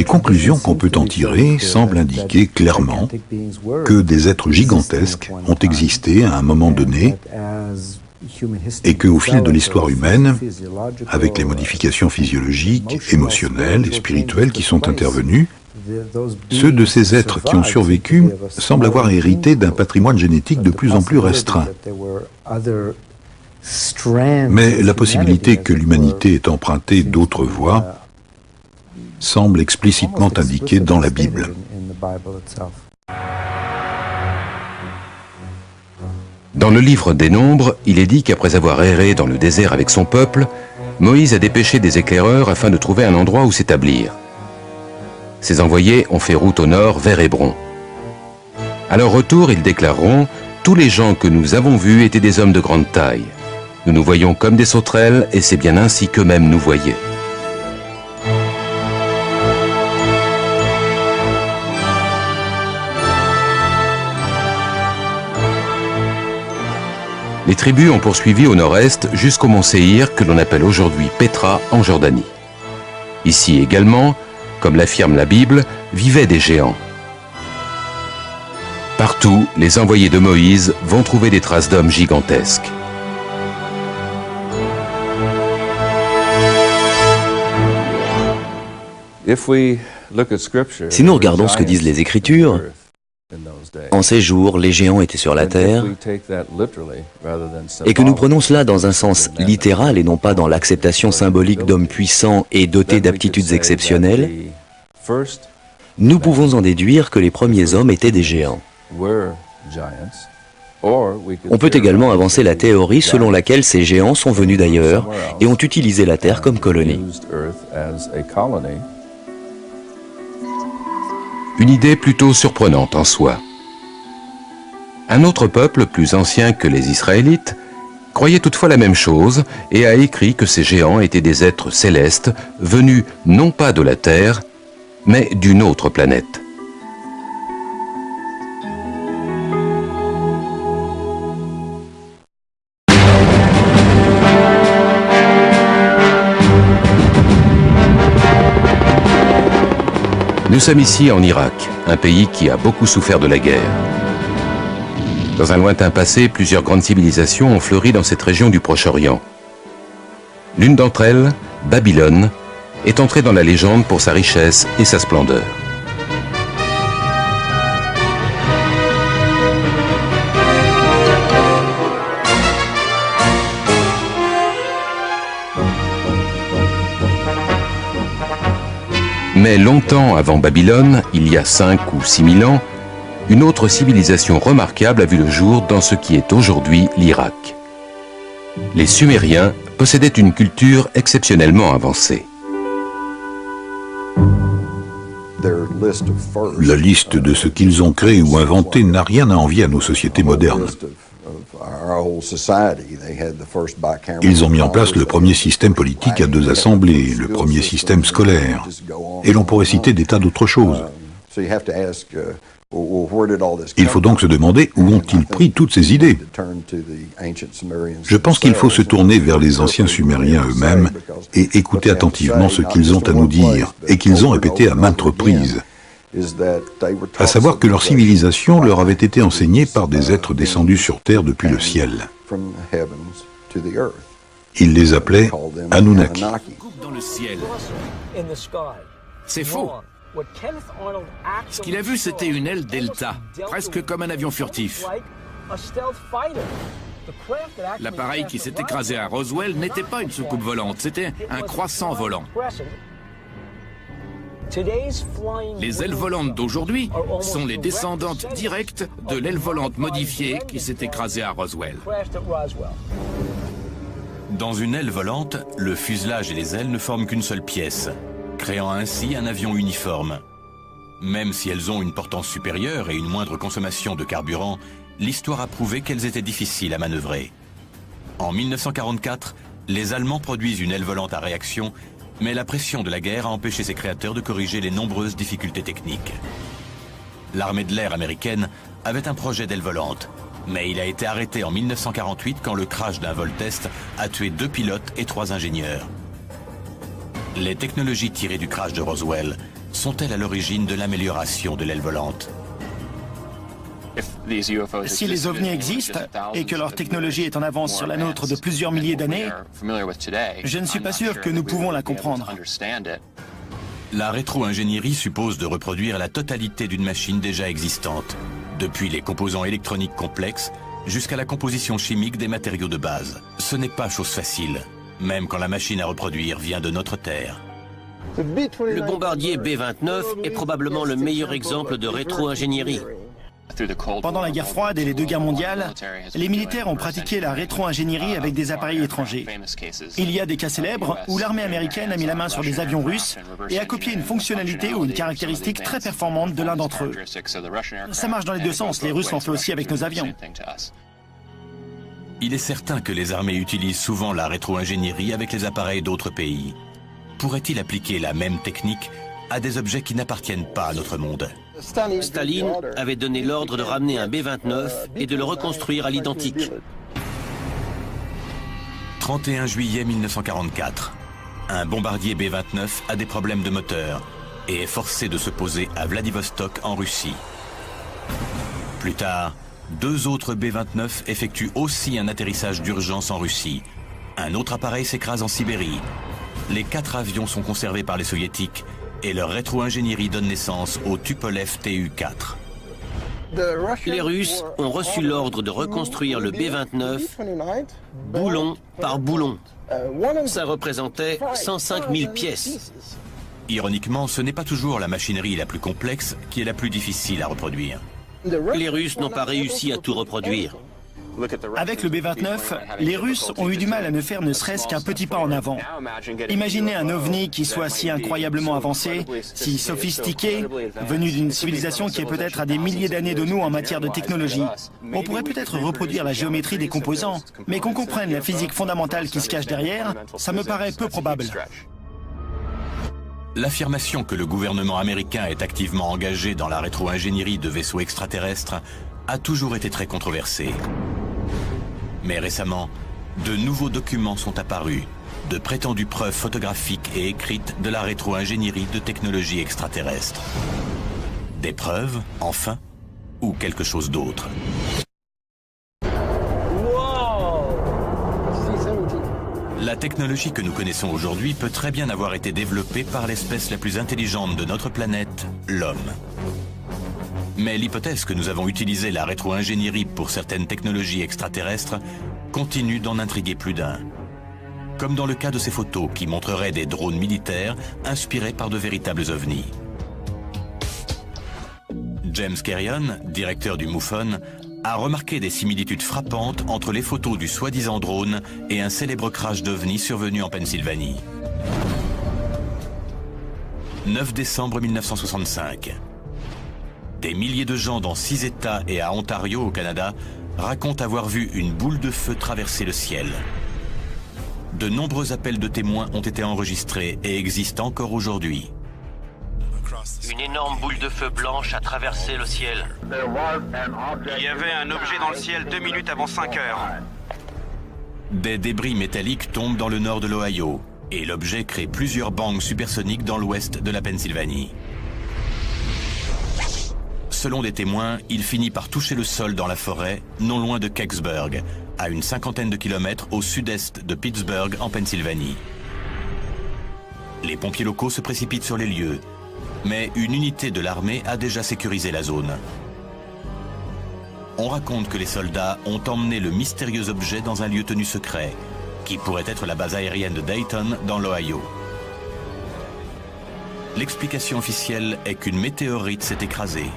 Speaker 10: conclusions qu'on peut en tirer semblent indiquer clairement que des êtres gigantesques ont existé à un moment donné et qu'au fil de l'histoire humaine, avec les modifications physiologiques, émotionnelles et spirituelles qui sont intervenues, ceux de ces êtres qui ont survécu semblent avoir hérité d'un patrimoine génétique de plus en plus restreint. Mais la possibilité que l'humanité ait emprunté d'autres voies semble explicitement indiquée dans la Bible.
Speaker 9: Dans le livre des Nombres, il est dit qu'après avoir erré dans le désert avec son peuple, Moïse a dépêché des éclaireurs afin de trouver un endroit où s'établir. Ces envoyés ont fait route au nord vers Hébron. À leur retour, ils déclareront « Tous les gens que nous avons vus étaient des hommes de grande taille. Nous nous voyons comme des sauterelles et c'est bien ainsi qu'eux-mêmes nous voyaient. » Les tribus ont poursuivi au nord-est jusqu'au mont Séhir que l'on appelle aujourd'hui Pétra en Jordanie. Ici également, comme l'affirme la Bible, vivaient des géants. Partout, les envoyés de Moïse vont trouver des traces d'hommes gigantesques.
Speaker 8: Si nous regardons ce que disent les Écritures, en ces jours, les géants étaient sur la terre, et que nous prenons cela dans un sens littéral et non pas dans l'acceptation symbolique d'hommes puissants et dotés d'aptitudes exceptionnelles, nous pouvons en déduire que les premiers hommes étaient des géants. On peut également avancer la théorie selon laquelle ces géants sont venus d'ailleurs et ont utilisé la terre comme colonie.
Speaker 9: Une idée plutôt surprenante en soi. Un autre peuple, plus ancien que les Israélites, croyait toutefois la même chose et a écrit que ces géants étaient des êtres célestes venus non pas de la Terre, mais d'une autre planète. Nous sommes ici en Irak, un pays qui a beaucoup souffert de la guerre. Dans un lointain passé, plusieurs grandes civilisations ont fleuri dans cette région du Proche-Orient. L'une d'entre elles, Babylone, est entrée dans la légende pour sa richesse et sa splendeur. Mais longtemps avant Babylone, il y a 5 ou 6 000 ans, une autre civilisation remarquable a vu le jour dans ce qui est aujourd'hui l'Irak. Les Sumériens possédaient une culture exceptionnellement avancée.
Speaker 10: La liste de ce qu'ils ont créé ou inventé n'a rien à envier à nos sociétés modernes. Ils ont mis en place le premier système politique à 2 assemblées, le premier système scolaire, et l'on pourrait citer des tas d'autres choses. Il faut donc se demander où ont-ils pris toutes ces idées. Je pense qu'il faut se tourner vers les anciens Sumériens eux-mêmes et écouter attentivement ce qu'ils ont à nous dire, et qu'ils ont répété à maintes reprises. À savoir que leur civilisation leur avait été enseignée par des êtres descendus sur Terre depuis le ciel. Ils les appelaient Anunnaki.
Speaker 11: Dans le ciel. C'est faux. Ce qu'il a vu, c'était une aile delta, presque comme un avion furtif. L'appareil qui s'est écrasé à Roswell n'était pas une soucoupe volante, c'était un croissant volant. Les ailes volantes d'aujourd'hui sont les descendantes directes de l'aile volante modifiée qui s'est écrasée à Roswell. Dans une aile volante, le fuselage et les ailes ne forment qu'une seule pièce, créant ainsi un avion uniforme. Même si elles ont une portance supérieure et une moindre consommation de carburant, l'histoire a prouvé qu'elles étaient difficiles à manœuvrer. En 1944, les Allemands produisent une aile volante à réaction, mais la pression de la guerre a empêché ses créateurs de corriger les nombreuses difficultés techniques. L'armée de l'air américaine avait un projet d'aile volante, mais il a été arrêté en 1948 quand le crash d'un vol test a tué 2 pilotes et 3 ingénieurs. Les technologies tirées du crash de Roswell sont-elles à l'origine de l'amélioration de l'aile volante?
Speaker 12: Si les ovnis existent et que leur technologie est en avance sur la nôtre de plusieurs milliers d'années, je ne suis pas sûr que nous pouvons la comprendre.
Speaker 11: La rétro-ingénierie suppose de reproduire la totalité d'une machine déjà existante, depuis les composants électroniques complexes jusqu'à la composition chimique des matériaux de base. Ce n'est pas chose facile, même quand la machine à reproduire vient de notre Terre.
Speaker 13: Le bombardier B-29 est probablement le meilleur exemple de rétro-ingénierie.
Speaker 12: Pendant la guerre froide et les deux guerres mondiales, les militaires ont pratiqué la rétro-ingénierie avec des appareils étrangers. Il y a des cas célèbres où l'armée américaine a mis la main sur des avions russes et a copié une fonctionnalité ou une caractéristique très performante de l'un d'entre eux. Ça marche dans les deux sens, les Russes l'ont fait aussi avec nos avions.
Speaker 11: Il est certain que les armées utilisent souvent la rétro-ingénierie avec les appareils d'autres pays. Pourrait-il appliquer la même technique à des objets qui n'appartiennent pas à notre monde?
Speaker 13: Staline avait donné l'ordre de ramener un B-29 et de le reconstruire à l'identique.
Speaker 11: 31 juillet 1944. Un bombardier B-29 a des problèmes de moteur et est forcé de se poser à Vladivostok en Russie. Plus tard, 2 autres B-29 effectuent aussi un atterrissage d'urgence en Russie. Un autre appareil s'écrase en Sibérie. Les 4 avions sont conservés par les soviétiques et leur rétro-ingénierie donne naissance au Tupolev Tu-4.
Speaker 13: Les Russes ont reçu l'ordre de reconstruire le B-29 boulon par boulon. Ça représentait 105 000 pièces.
Speaker 11: Ironiquement, ce n'est pas toujours la machinerie la plus complexe qui est la plus difficile à reproduire.
Speaker 13: Les Russes n'ont pas réussi à tout reproduire.
Speaker 12: Avec le B-29, les Russes ont eu du mal à ne faire ne serait-ce qu'un petit pas en avant. Imaginez un ovni qui soit si incroyablement avancé, si sophistiqué, venu d'une civilisation qui est peut-être à des milliers d'années de nous en matière de technologie. On pourrait peut-être reproduire la géométrie des composants, mais qu'on comprenne la physique fondamentale qui se cache derrière, ça me paraît peu probable.
Speaker 11: L'affirmation que le gouvernement américain est activement engagé dans la rétro-ingénierie de vaisseaux extraterrestres a toujours été très controversée. Mais récemment, de nouveaux documents sont apparus, de prétendues preuves photographiques et écrites de la rétro-ingénierie de technologies extraterrestres. Des preuves, enfin, ou quelque chose d'autre? La technologie que nous connaissons aujourd'hui peut très bien avoir été développée par l'espèce la plus intelligente de notre planète, l'homme. Mais l'hypothèse que nous avons utilisé la rétro-ingénierie pour certaines technologies extraterrestres continue d'en intriguer plus d'un. Comme dans le cas de ces photos qui montreraient des drones militaires inspirés par de véritables ovnis. James Carrion, directeur du MUFON, a remarqué des similitudes frappantes entre les photos du soi-disant drone et un célèbre crash d'ovnis survenu en Pennsylvanie. 9 décembre 1965. Des milliers de gens dans 6 États et à Ontario, au Canada, racontent avoir vu une boule de feu traverser le ciel. De nombreux appels de témoins ont été enregistrés et existent encore aujourd'hui.
Speaker 13: Une énorme boule de feu blanche a traversé le ciel.
Speaker 14: Il y avait un objet dans le ciel 2 minutes avant 5 heures.
Speaker 11: Des débris métalliques tombent dans le nord de l'Ohio et l'objet crée plusieurs bangs supersoniques dans l'ouest de la Pennsylvanie. Selon des témoins, il finit par toucher le sol dans la forêt, non loin de Kecksburg, à une 50aine de kilomètres au sud-est de Pittsburgh, en Pennsylvanie. Les pompiers locaux se précipitent sur les lieux, mais une unité de l'armée a déjà sécurisé la zone. On raconte que les soldats ont emmené le mystérieux objet dans un lieu tenu secret, qui pourrait être la base aérienne de Dayton, dans l'Ohio. L'explication officielle est qu'une météorite s'est écrasée.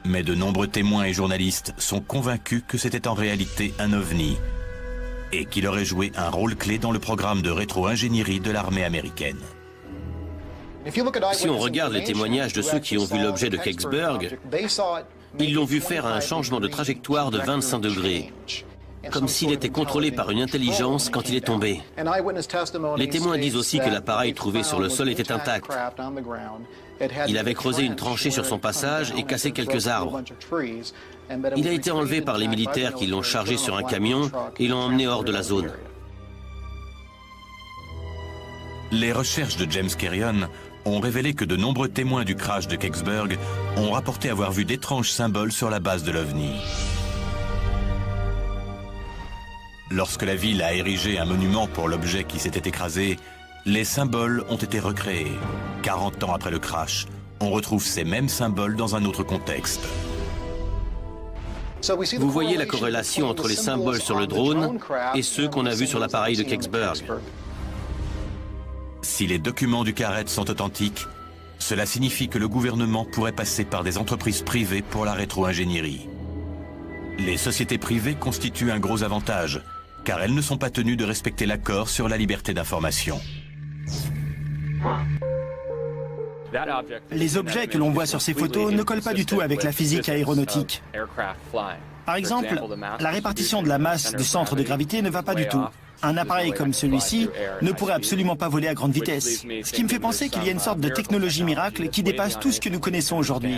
Speaker 11: Mais de nombreux témoins et journalistes sont convaincus que c'était en réalité un ovni et qu'il aurait joué un rôle clé dans le programme de rétro-ingénierie de l'armée américaine.
Speaker 13: Si on regarde les témoignages de ceux qui ont vu l'objet de Kecksburg, ils l'ont vu faire un changement de trajectoire de 25 degrés, comme s'il était contrôlé par une intelligence quand il est tombé. Les témoins disent aussi que l'appareil trouvé sur le sol était intact. Il avait creusé une tranchée sur son passage et cassé quelques arbres. Il a été enlevé par les militaires qui l'ont chargé sur un camion et l'ont emmené hors de la zone.
Speaker 11: Les recherches de James Carrion ont révélé que de nombreux témoins du crash de Kecksburg ont rapporté avoir vu d'étranges symboles sur la base de l'OVNI. Lorsque la ville a érigé un monument pour l'objet qui s'était écrasé, les symboles ont été recréés. 40 ans après le crash, on retrouve ces mêmes symboles dans un autre contexte.
Speaker 13: Vous voyez la corrélation entre les symboles sur le drone et ceux qu'on a vus sur l'appareil de Kecksburg.
Speaker 11: Si les documents du Carrette sont authentiques, cela signifie que le gouvernement pourrait passer par des entreprises privées pour la rétro-ingénierie. Les sociétés privées constituent un gros avantage, car elles ne sont pas tenues de respecter l'accord sur la liberté d'information.
Speaker 12: Les objets que l'on voit sur ces photos ne collent pas du tout avec la physique aéronautique. Par exemple, la répartition de la masse du centre de gravité ne va pas du tout. Un appareil comme celui-ci ne pourrait absolument pas voler à grande vitesse. Ce qui me fait penser qu'il y a une sorte de technologie miracle qui dépasse tout ce que nous connaissons aujourd'hui.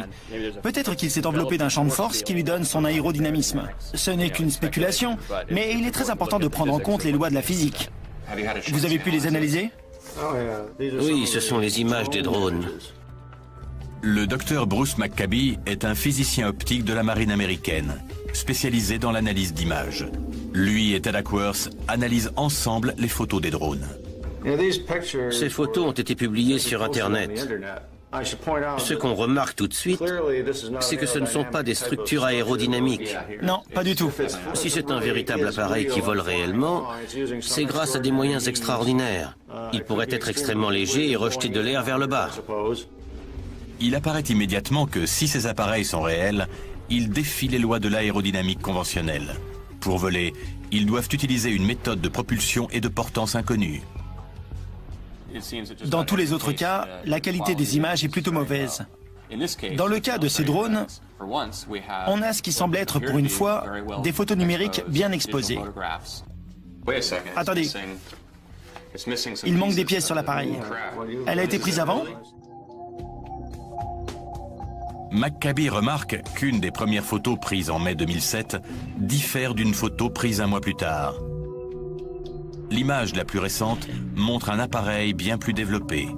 Speaker 12: Peut-être qu'il s'est enveloppé d'un champ de force qui lui donne son aérodynamisme. Ce n'est qu'une spéculation, mais il est très important de prendre en compte les lois de la physique. Vous avez pu les analyser?
Speaker 13: Oui, ce sont les images des drones.
Speaker 11: Le docteur Bruce McCabe est un physicien optique de la marine américaine, spécialisé dans l'analyse d'images. Lui et Ted Ackworth analysent ensemble les photos des drones.
Speaker 13: Ces photos ont été publiées sur Internet. Ce qu'on remarque tout de suite, c'est que ce ne sont pas des structures aérodynamiques.
Speaker 12: Non, pas du tout.
Speaker 13: Si c'est un véritable appareil qui vole réellement, c'est grâce à des moyens extraordinaires. Il pourrait être extrêmement léger et rejeter de l'air vers le bas.
Speaker 11: Il apparaît immédiatement que si ces appareils sont réels, ils défient les lois de l'aérodynamique conventionnelle. Pour voler, ils doivent utiliser une méthode de propulsion et de portance inconnue.
Speaker 12: Dans tous les autres cas, la qualité des images est plutôt mauvaise. Dans le cas de ces drones, on a ce qui semble être, pour une fois, des photos numériques bien exposées. Attendez, il manque des pièces sur l'appareil. Elle a été prise avant ?
Speaker 11: McCabe remarque qu'une des premières photos prises en mai 2007 diffère d'une photo prise un mois plus tard. L'image la plus récente montre un appareil bien plus développé.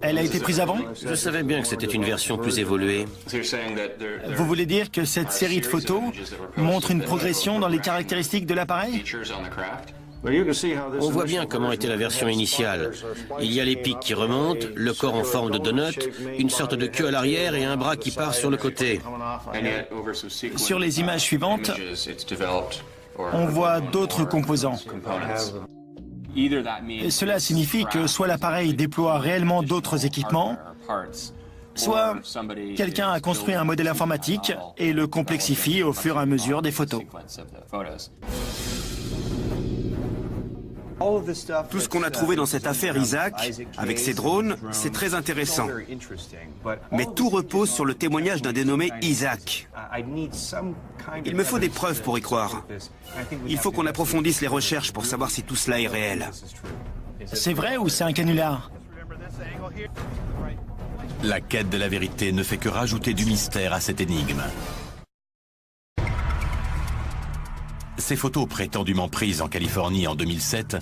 Speaker 12: Elle a été prise avant?
Speaker 13: Je savais bien que c'était une version plus évoluée.
Speaker 12: Vous voulez dire que cette série de photos montre une progression dans les caractéristiques de l'appareil?
Speaker 13: On voit bien comment était la version initiale. Il y a les pics qui remontent, le corps en forme de donut, une sorte de queue à l'arrière et un bras qui part sur le côté.
Speaker 12: Sur les images suivantes, on voit d'autres composants. Et cela signifie que soit l'appareil déploie réellement d'autres équipements, soit quelqu'un a construit un modèle informatique et le complexifie au fur et à mesure des photos.
Speaker 15: Tout ce qu'on a trouvé dans cette affaire Isaac, avec ces drones, c'est très intéressant. Mais tout repose sur le témoignage d'un dénommé Isaac. Il me faut des preuves pour y croire. Il faut qu'on approfondisse les recherches pour savoir si tout cela est réel.
Speaker 12: C'est vrai ou c'est un canular?
Speaker 11: La quête de la vérité ne fait que rajouter du mystère à cette énigme. Ces photos prétendument prises en Californie en 2007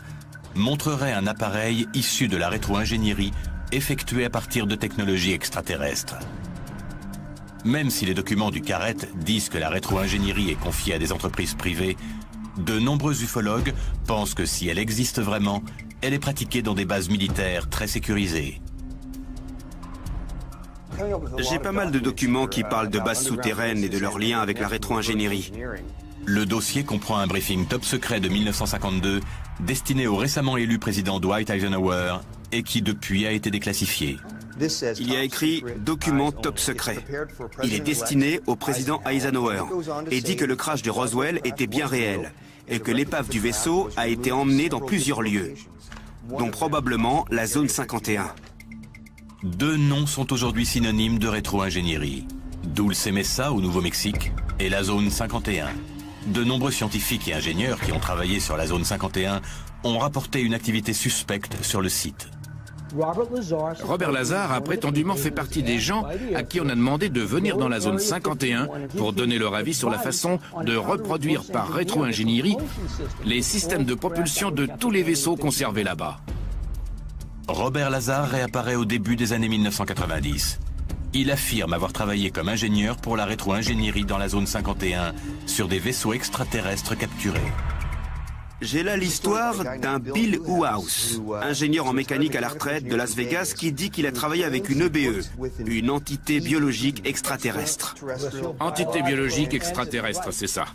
Speaker 11: montreraient un appareil issu de la rétro-ingénierie effectué à partir de technologies extraterrestres. Même si les documents du Carrette disent que la rétro-ingénierie est confiée à des entreprises privées, de nombreux ufologues pensent que si elle existe vraiment, elle est pratiquée dans des bases militaires très sécurisées.
Speaker 15: J'ai pas mal de documents qui parlent de bases souterraines et de leur lien avec la rétro-ingénierie.
Speaker 11: Le dossier comprend un briefing top secret de 1952 destiné au récemment élu président Dwight Eisenhower et qui depuis a été déclassifié.
Speaker 15: Il y a écrit « Document top secret ». Il est destiné au président Eisenhower et dit que le crash de Roswell était bien réel et que l'épave du vaisseau a été emmenée dans plusieurs lieux, dont probablement la zone 51.
Speaker 11: Deux noms sont aujourd'hui synonymes de rétro-ingénierie. Dulce Mesa au Nouveau-Mexique et la zone 51. De nombreux scientifiques et ingénieurs qui ont travaillé sur la zone 51 ont rapporté une activité suspecte sur le site.
Speaker 16: Robert Lazar a prétendument fait partie des gens à qui on a demandé de venir dans la zone 51 pour donner leur avis sur la façon de reproduire par rétro-ingénierie les systèmes de propulsion de tous les vaisseaux conservés là-bas.
Speaker 11: Robert Lazar réapparaît au début des années 1990. Il affirme avoir travaillé comme ingénieur pour la rétro-ingénierie dans la zone 51 sur des vaisseaux extraterrestres capturés.
Speaker 15: J'ai là l'histoire d'un Bill Wouse, ingénieur en mécanique à la retraite de Las Vegas, qui dit qu'il a travaillé avec une EBE, une entité biologique extraterrestre.
Speaker 16: Entité biologique extraterrestre, c'est ça.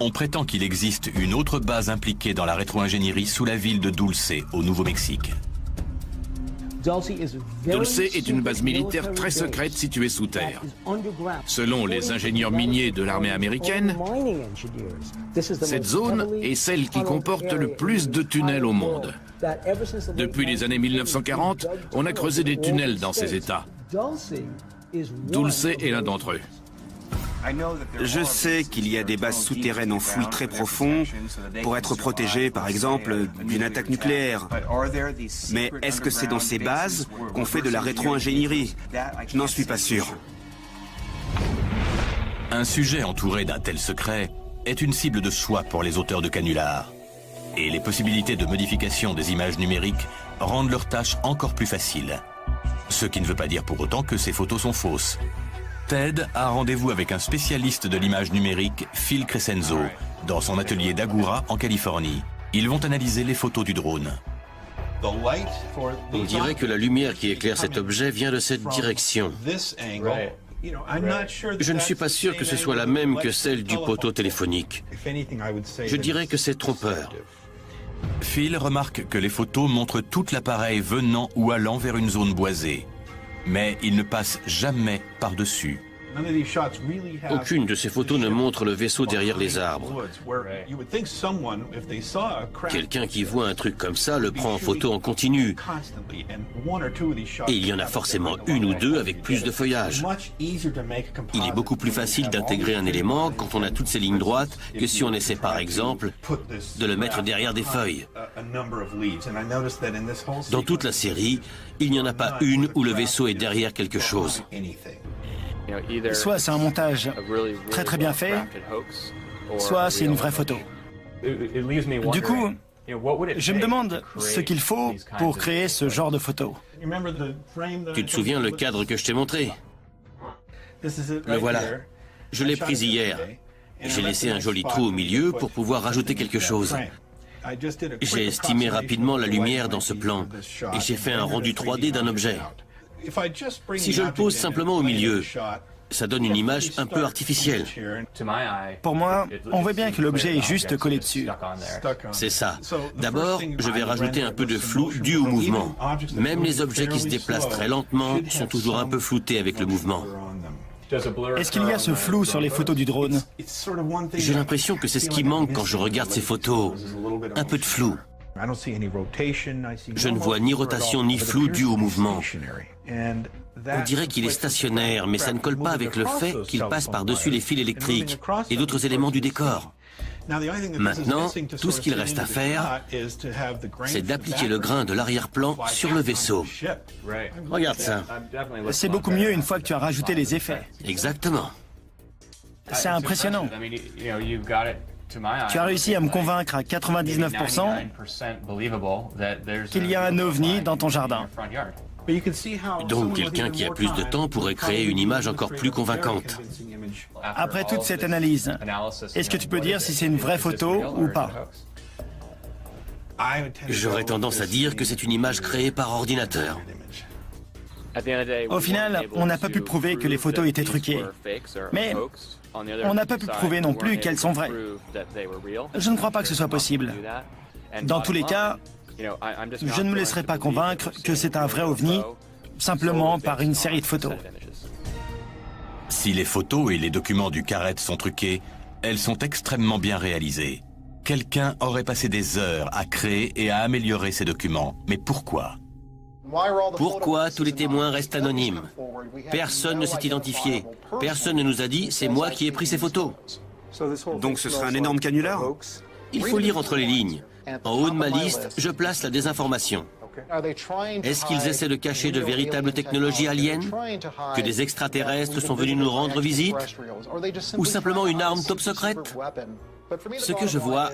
Speaker 11: On prétend qu'il existe une autre base impliquée dans la rétro-ingénierie sous la ville de Dulce, au Nouveau-Mexique.
Speaker 16: Dulce est une base militaire très secrète située sous terre. Selon les ingénieurs miniers de l'armée américaine, cette zone est celle qui comporte le plus de tunnels au monde. Depuis les années 1940, on a creusé des tunnels dans ces États. Dulce est l'un d'entre eux.
Speaker 15: Je sais qu'il y a des bases souterraines enfouies très profond pour être protégées, par exemple, d'une attaque nucléaire. Mais est-ce que c'est dans ces bases qu'on fait de la rétro-ingénierie? Je n'en suis pas sûr.
Speaker 11: Un sujet entouré d'un tel secret est une cible de choix pour les auteurs de canulars. Et les possibilités de modification des images numériques rendent leur tâche encore plus facile. Ce qui ne veut pas dire pour autant que ces photos sont fausses. Ted a rendez-vous avec un spécialiste de l'image numérique, Phil Crescenzo, dans son atelier d'Agoura, en Californie. Ils vont analyser les photos du drone.
Speaker 13: On dirait que la lumière qui éclaire cet objet vient de cette direction. Je ne suis pas sûr que ce soit la même que celle du poteau téléphonique. Je dirais que c'est trompeur.
Speaker 11: Phil remarque que les photos montrent tout l'appareil venant ou allant vers une zone boisée. Mais il ne passe jamais par-dessus.
Speaker 13: Aucune de ces photos ne montre le vaisseau derrière les arbres. Quelqu'un qui voit un truc comme ça le prend en photo en continu. Et il y en a forcément une ou deux avec plus de feuillage. Il est beaucoup plus facile d'intégrer un élément quand on a toutes ces lignes droites que si on essaie par exemple de le mettre derrière des feuilles. Dans toute la série, il n'y en a pas une où le vaisseau est derrière quelque chose.
Speaker 12: Soit c'est un montage très très bien fait, soit c'est une vraie photo. Du coup, je me demande ce qu'il faut pour créer ce genre de photo.
Speaker 13: Tu te souviens le cadre que je t'ai montré? Le voilà. Je l'ai pris hier. J'ai laissé un joli trou au milieu pour pouvoir rajouter quelque chose. J'ai estimé rapidement la lumière dans ce plan et j'ai fait un rendu 3D d'un objet. Si je le pose simplement au milieu, ça donne une image un peu artificielle.
Speaker 12: Pour moi, on voit bien que l'objet est juste collé dessus.
Speaker 13: C'est ça. D'abord, je vais rajouter un peu de flou dû au mouvement. Même les objets qui se déplacent très lentement sont toujours un peu floutés avec le mouvement.
Speaker 12: Est-ce qu'il y a ce flou sur les photos du drone?
Speaker 13: J'ai l'impression que c'est ce qui manque quand je regarde ces photos. Un peu de flou. Je ne vois ni rotation ni flou dû au mouvement. On dirait qu'il est stationnaire, mais ça ne colle pas avec le fait qu'il passe par-dessus les fils électriques et d'autres éléments du décor. Maintenant, tout ce qu'il reste à faire, c'est d'appliquer le grain de l'arrière-plan sur le vaisseau. Regarde ça.
Speaker 12: C'est beaucoup mieux une fois que tu as rajouté les effets.
Speaker 13: Exactement.
Speaker 12: C'est impressionnant. Tu as réussi à me convaincre à 99% qu'il y a un ovni dans ton jardin.
Speaker 13: Donc quelqu'un qui a plus de temps pourrait créer une image encore plus convaincante.
Speaker 12: Après toute cette analyse, est-ce que tu peux dire si c'est une vraie photo ou pas?
Speaker 13: J'aurais tendance à dire que c'est une image créée par ordinateur.
Speaker 12: Au final, on n'a pas pu prouver que les photos étaient truquées. Mais on n'a pas pu prouver non plus qu'elles sont vraies. Je ne crois pas que ce soit possible. Dans tous les cas, je ne me laisserai pas convaincre que c'est un vrai ovni simplement par une série de photos.
Speaker 11: Si les photos et les documents du Carrette sont truqués, elles sont extrêmement bien réalisées. Quelqu'un aurait passé des heures à créer et à améliorer ces documents. Mais pourquoi?
Speaker 13: Pourquoi tous les témoins restent anonymes? Personne ne s'est identifié. Personne ne nous a dit « c'est moi qui ai pris ces photos ».
Speaker 15: Donc ce sera un énorme canular?
Speaker 13: Il faut lire entre les lignes. En haut de ma liste, je place la désinformation. Est-ce qu'ils essaient de cacher de véritables technologies aliens? Que des extraterrestres sont venus nous rendre visite? Ou simplement une arme top secrète? Ce que je vois,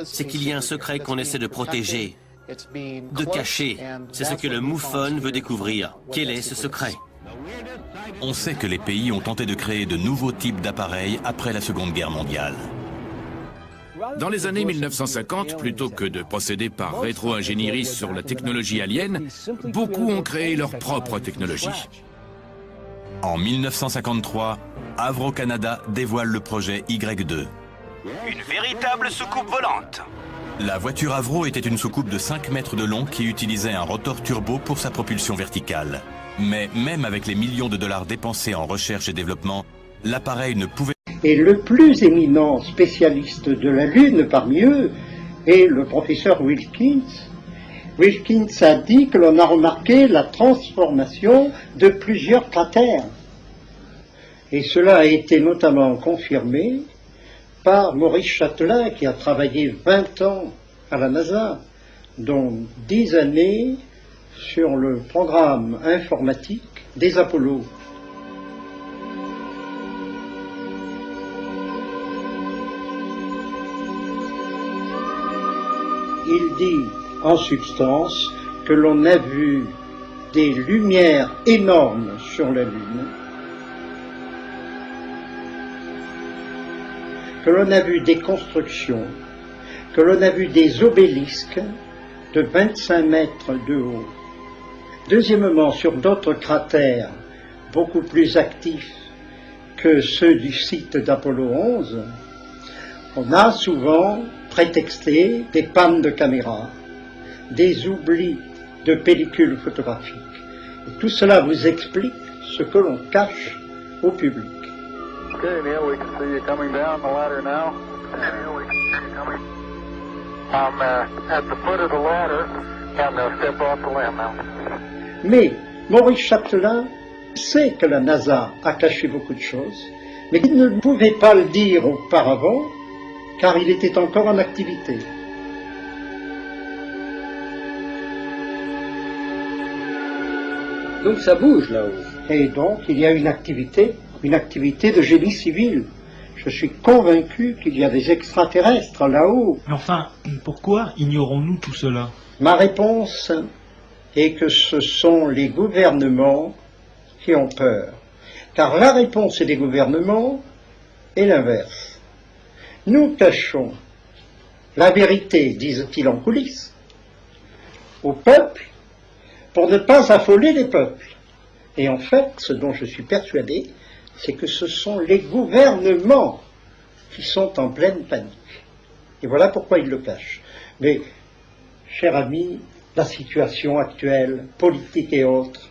Speaker 13: c'est qu'il y a un secret qu'on essaie de protéger, de cacher. C'est ce que le MUFON veut découvrir. Quel est ce secret?
Speaker 11: On sait que les pays ont tenté de créer de nouveaux types d'appareils après la Seconde Guerre mondiale.
Speaker 16: Dans les années 1950, plutôt que de procéder par rétro-ingénierie sur la technologie alien, beaucoup ont créé leur propre technologie.
Speaker 11: En 1953, Avro Canada dévoile le projet Y2.
Speaker 14: Une véritable soucoupe volante.
Speaker 11: La voiture Avro était une soucoupe de 5 mètres de long qui utilisait un rotor turbo pour sa propulsion verticale. Mais même avec les millions de dollars dépensés en recherche et développement, l'appareil ne pouvait...
Speaker 1: Et le plus éminent spécialiste de la Lune parmi eux est le professeur Wilkins. Wilkins a dit que l'on a remarqué la transformation de plusieurs cratères. Et cela a été notamment confirmé par Maurice Chatelain, qui a travaillé 20 ans à la NASA, dont 10 années sur le programme informatique des Apollo. Il dit en substance que l'on a vu des lumières énormes sur la Lune, que l'on a vu des constructions, que l'on a vu des obélisques de 25 mètres de haut. Deuxièmement, sur d'autres cratères beaucoup plus actifs que ceux du site d'Apollo 11, on a souvent prétexté des pannes de caméra, des oublis de pellicules photographiques. Et tout cela vous explique ce que l'on cache au public.
Speaker 2: Okay, Neil, we can see you coming down the ladder now. Neil, we can see you coming. I'm at the foot of the ladder, and they'll step off the limb now.
Speaker 1: Mais Maurice Chatelain sait que la NASA a caché beaucoup de choses, mais il ne pouvait pas le dire auparavant, car il était encore en activité.
Speaker 17: Donc ça bouge là-haut.
Speaker 1: Et donc il y a une activité de génie civil. Je suis convaincu qu'il y a des extraterrestres là-haut.
Speaker 4: Mais enfin, pourquoi ignorons-nous tout cela?
Speaker 1: Ma réponse est que ce sont les gouvernements qui ont peur. Car la réponse des gouvernements est l'inverse. Nous cachons la vérité, disent-ils en coulisses, au peuple pour ne pas affoler les peuples. Et en fait, ce dont je suis persuadé, c'est que ce sont les gouvernements qui sont en pleine panique. Et voilà pourquoi ils le cachent. Mais, cher ami, la situation actuelle, politique et autres,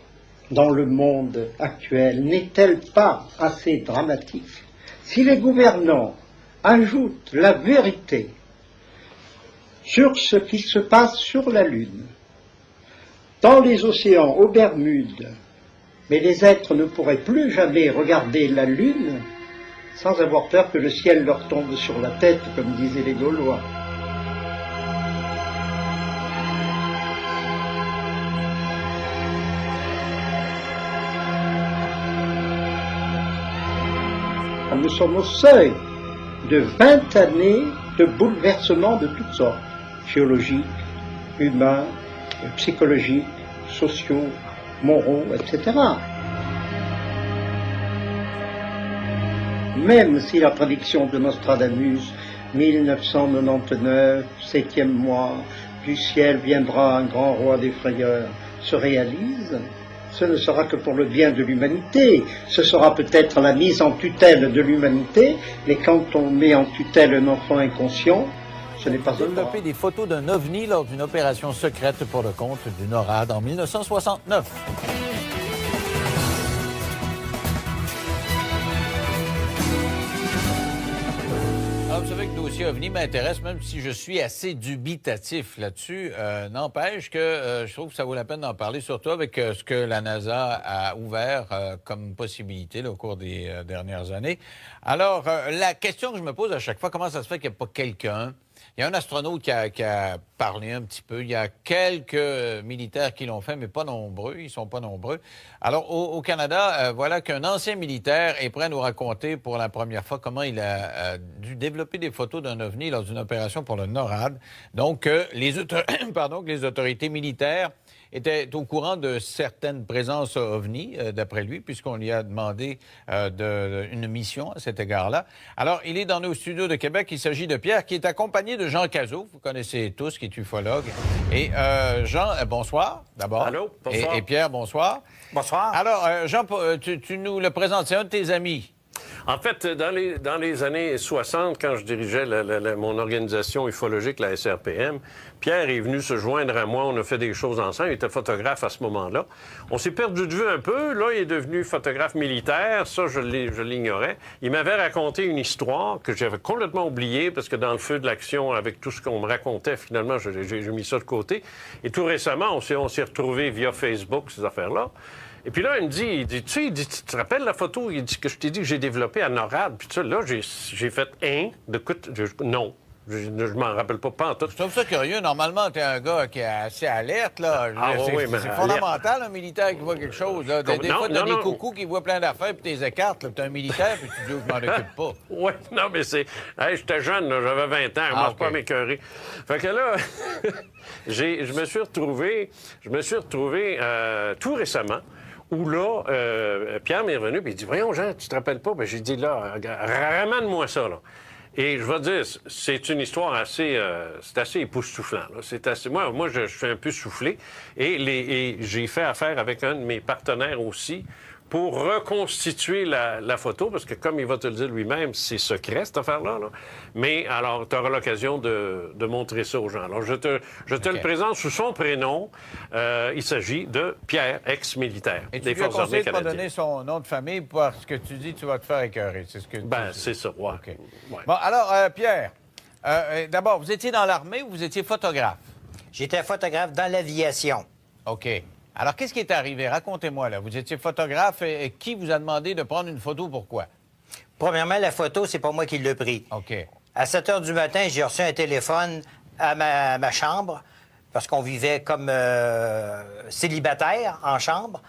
Speaker 1: dans le monde actuel, n'est-elle pas assez dramatique? Si les gouvernants ajoutent la vérité sur ce qui se passe sur la Lune, dans les océans, aux Bermudes, mais les êtres ne pourraient plus jamais regarder la Lune sans avoir peur que le ciel leur tombe sur la tête, comme disaient les Gaulois. Nous sommes au seuil de 20 années de bouleversements de toutes sortes, géologiques, humains, psychologiques, sociaux, moraux, etc. Même si la prédiction de Nostradamus, 1999, 7e mois, du ciel viendra un grand roi des frayeurs, se réalise, ce ne sera que pour le bien de l'humanité. Ce sera peut-être la mise en tutelle de l'humanité, mais quand on met en tutelle un enfant inconscient, ce n'est pas un droit.
Speaker 5: Développer des photos d'un ovni lors d'une opération secrète pour le compte du NORAD en 1969. Alors, vous savez que le dossier OVNI m'intéresse, même si je suis assez dubitatif là-dessus. N'empêche que je trouve que ça vaut la peine d'en parler, surtout avec ce que la NASA a ouvert comme possibilité là, au cours des dernières années. Alors, la question que je me pose à chaque fois, comment ça se fait qu'il n'y a pas quelqu'un? Il y a un astronaute qui a parlé un petit peu. Il y a quelques militaires qui l'ont fait, mais pas nombreux. Ils sont pas nombreux. Alors, au Canada, voilà qu'un ancien militaire est prêt à nous raconter pour la première fois comment il a dû développer des photos d'un ovni lors d'une opération pour le NORAD. Donc, les autorités militaires était au courant de certaines présences OVNI, d'après lui, puisqu'on lui a demandé une mission à cet égard-là. Alors, il est dans nos studios de Québec. Il s'agit de Pierre, qui est accompagné de Jean Cazot, vous connaissez tous, qui est ufologue. Et Jean, bonsoir, d'abord.
Speaker 3: Allô, bonsoir.
Speaker 5: Et Pierre, bonsoir.
Speaker 6: Bonsoir.
Speaker 5: Alors, Jean, tu nous le présentes, c'est un de tes amis.
Speaker 3: En fait, dans les années 60, quand je dirigeais mon organisation ufologique, la SRPM, Pierre est venu se joindre à moi. On a fait des choses ensemble. Il était photographe à ce moment-là. On s'est perdu de vue un peu. Là, il est devenu photographe militaire. Ça, je l'ignorais. Il m'avait raconté une histoire que j'avais complètement oubliée parce que dans le feu de l'action, avec tout ce qu'on me racontait, finalement, j'ai mis ça de côté. Et tout récemment, on s'est retrouvés via Facebook, ces affaires-là. Et puis là, il me dit, tu te rappelles la photo il dit, que je t'ai dit que j'ai développé à NORAD? Puis ça, là, j'ai fait non. Je m'en rappelle pas en tout.
Speaker 5: Je trouve ça curieux. Normalement, t'es un gars qui est assez alerte, là. C'est fondamental, un militaire qui voit quelque chose, là. Des fois, t'as des coucous qui voient plein d'affaires, puis t'es écartes, là. T'es un militaire, puis tu dis, je m'en occupe pas.
Speaker 3: Oui, non, mais c'est... Hey, j'étais jeune, là, j'avais 20 ans, je mange pas à m'écœurer. Fait que là, je me suis retrouvé tout récemment, où là, Pierre m'est revenu, puis il dit, voyons, Jean, tu te rappelles pas? Bien, j'ai dit, là, ramène-moi ça, là. Et je vais dire, c'est une histoire assez... c'est assez époustouflant, là. C'est assez... Moi, je suis un peu soufflé. Et j'ai fait affaire avec un de mes partenaires aussi pour reconstituer la photo, parce que comme il va te le dire lui-même, c'est secret, cette affaire-là. Là. Mais alors, tu auras l'occasion de montrer ça aux gens. Alors, je te le présente sous son prénom. Il s'agit de Pierre, ex-militaire des Forces armées canadiennes. Et tu lui as conseillé de pas donner
Speaker 5: son nom de famille parce que tu dis que tu vas te faire écœurer. C'est ce que
Speaker 3: c'est ça, ouais.
Speaker 5: Okay. Ouais. Bon, alors, Pierre, d'abord, vous étiez dans l'armée ou vous étiez photographe?
Speaker 6: J'étais photographe dans l'aviation.
Speaker 5: OK. Alors, qu'est-ce qui est arrivé? Racontez-moi, là. Vous étiez photographe et qui vous a demandé de prendre une photo? Pourquoi?
Speaker 6: Premièrement, la photo, c'est pas moi qui l'ai pris.
Speaker 5: OK.
Speaker 6: À 7 h du matin, j'ai reçu un téléphone à ma chambre, parce qu'on vivait comme célibataire en chambre,